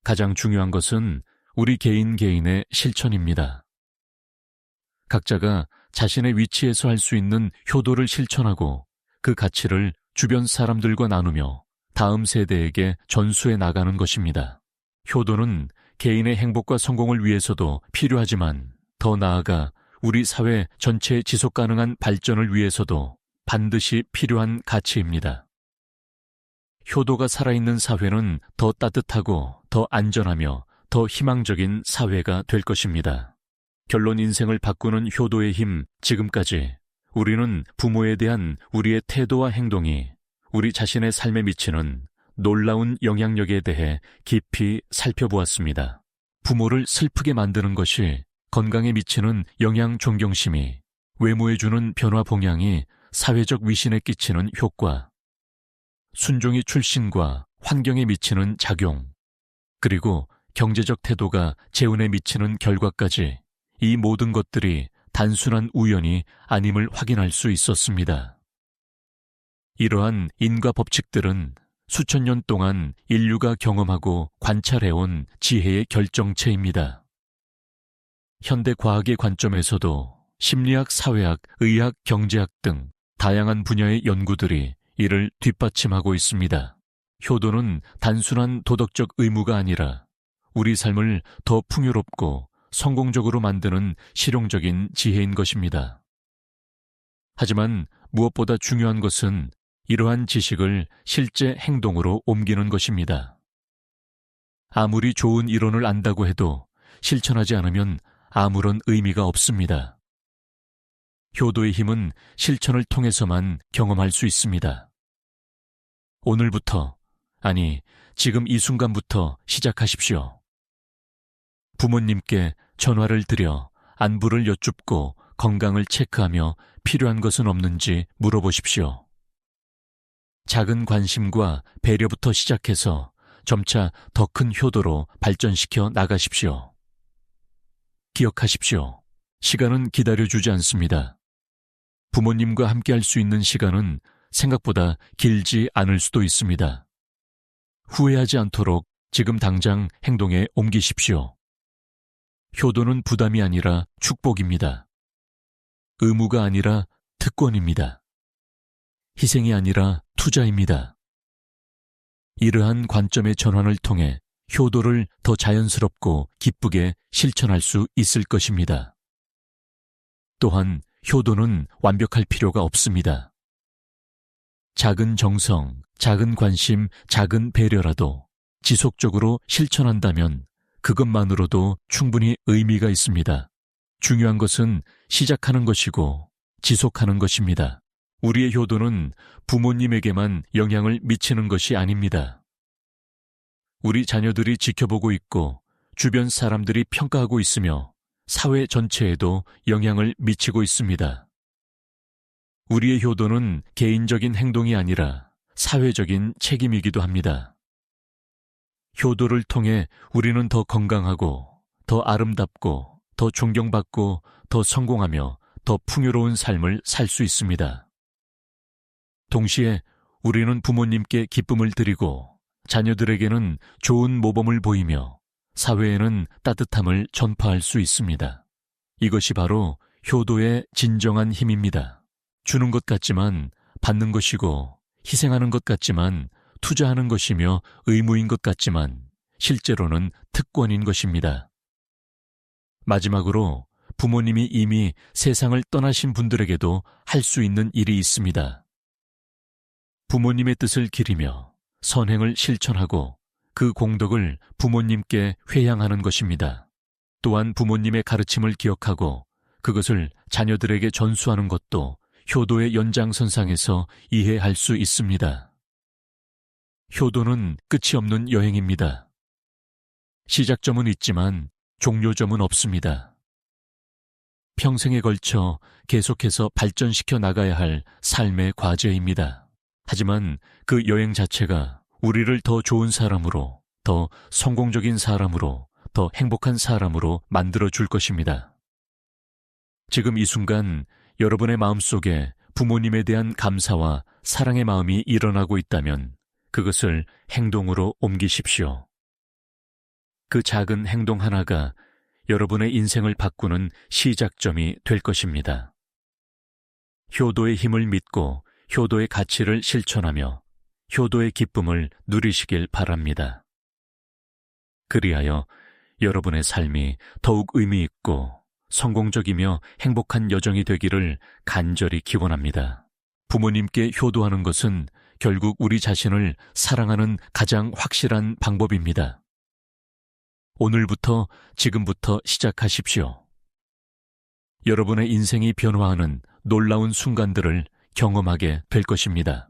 가장 중요한 것은 우리 개인의 실천입니다. 각자가 자신의 위치에서 할 수 있는 효도를 실천하고 그 가치를 주변 사람들과 나누며 다음 세대에게 전수해 나가는 것입니다. 효도는 개인의 행복과 성공을 위해서도 필요하지만 더 나아가 우리 사회 전체의 지속 가능한 발전을 위해서도 반드시 필요한 가치입니다. 효도가 살아있는 사회는 더 따뜻하고 더 안전하며 더 희망적인 사회가 될 것입니다. 결론, 인생을 바꾸는 효도의 힘. 지금까지 우리는 부모에 대한 우리의 태도와 행동이 우리 자신의 삶에 미치는 놀라운 영향력에 대해 깊이 살펴보았습니다. 부모를 슬프게 만드는 것이 건강에 미치는 영양 존경심이, 외모에 주는 변화 봉양이 사회적 위신에 끼치는 효과, 순종이 출신과 환경에 미치는 작용, 그리고 경제적 태도가 재운에 미치는 결과까지 이 모든 것들이 단순한 우연이 아님을 확인할 수 있었습니다. 이러한 인과 법칙들은 수천 년 동안 인류가 경험하고 관찰해온 지혜의 결정체입니다. 현대 과학의 관점에서도 심리학, 사회학, 의학, 경제학 등 다양한 분야의 연구들이 이를 뒷받침하고 있습니다. 효도는 단순한 도덕적 의무가 아니라 우리 삶을 더 풍요롭고 성공적으로 만드는 실용적인 지혜인 것입니다. 하지만 무엇보다 중요한 것은 이러한 지식을 실제 행동으로 옮기는 것입니다. 아무리 좋은 이론을 안다고 해도 실천하지 않으면 아무런 의미가 없습니다. 효도의 힘은 실천을 통해서만 경험할 수 있습니다. 오늘부터, 아니, 지금 이 순간부터 시작하십시오. 부모님께 전화를 드려 안부를 여쭙고 건강을 체크하며 필요한 것은 없는지 물어보십시오. 작은 관심과 배려부터 시작해서 점차 더 큰 효도로 발전시켜 나가십시오. 기억하십시오. 시간은 기다려주지 않습니다. 부모님과 함께 할 수 있는 시간은 생각보다 길지 않을 수도 있습니다. 후회하지 않도록 지금 당장 행동에 옮기십시오. 효도는 부담이 아니라 축복입니다. 의무가 아니라 특권입니다. 희생이 아니라 투자입니다. 이러한 관점의 전환을 통해 효도를 더 자연스럽고 기쁘게 실천할 수 있을 것입니다. 또한 효도는 완벽할 필요가 없습니다. 작은 정성, 작은 관심, 작은 배려라도 지속적으로 실천한다면 그것만으로도 충분히 의미가 있습니다. 중요한 것은 시작하는 것이고 지속하는 것입니다. 우리의 효도는 부모님에게만 영향을 미치는 것이 아닙니다. 우리 자녀들이 지켜보고 있고 주변 사람들이 평가하고 있으며 사회 전체에도 영향을 미치고 있습니다. 우리의 효도는 개인적인 행동이 아니라 사회적인 책임이기도 합니다. 효도를 통해 우리는 더 건강하고, 더 아름답고, 더 존경받고, 더 성공하며 더 풍요로운 삶을 살 수 있습니다. 동시에 우리는 부모님께 기쁨을 드리고 자녀들에게는 좋은 모범을 보이며 사회에는 따뜻함을 전파할 수 있습니다. 이것이 바로 효도의 진정한 힘입니다. 주는 것 같지만 받는 것이고 희생하는 것 같지만 투자하는 것이며 의무인 것 같지만 실제로는 특권인 것입니다. 마지막으로 부모님이 이미 세상을 떠나신 분들에게도 할 수 있는 일이 있습니다. 부모님의 뜻을 기리며 선행을 실천하고 그 공덕을 부모님께 회양하는 것입니다. 또한 부모님의 가르침을 기억하고 그것을 자녀들에게 전수하는 것도 효도의 연장선상에서 이해할 수 있습니다. 효도는 끝이 없는 여행입니다. 시작점은 있지만 종료점은 없습니다. 평생에 걸쳐 계속해서 발전시켜 나가야 할 삶의 과제입니다. 하지만 그 여행 자체가 우리를 더 좋은 사람으로, 더 성공적인 사람으로, 더 행복한 사람으로 만들어줄 것입니다. 지금 이 순간 여러분의 마음속에 부모님에 대한 감사와 사랑의 마음이 일어나고 있다면 그것을 행동으로 옮기십시오. 그 작은 행동 하나가 여러분의 인생을 바꾸는 시작점이 될 것입니다. 효도의 힘을 믿고 효도의 가치를 실천하며 효도의 기쁨을 누리시길 바랍니다. 그리하여 여러분의 삶이 더욱 의미 있고 성공적이며 행복한 여정이 되기를 간절히 기원합니다. 부모님께 효도하는 것은 결국 우리 자신을 사랑하는 가장 확실한 방법입니다. 오늘부터 지금부터 시작하십시오. 여러분의 인생이 변화하는 놀라운 순간들을 경험하게 될 것입니다.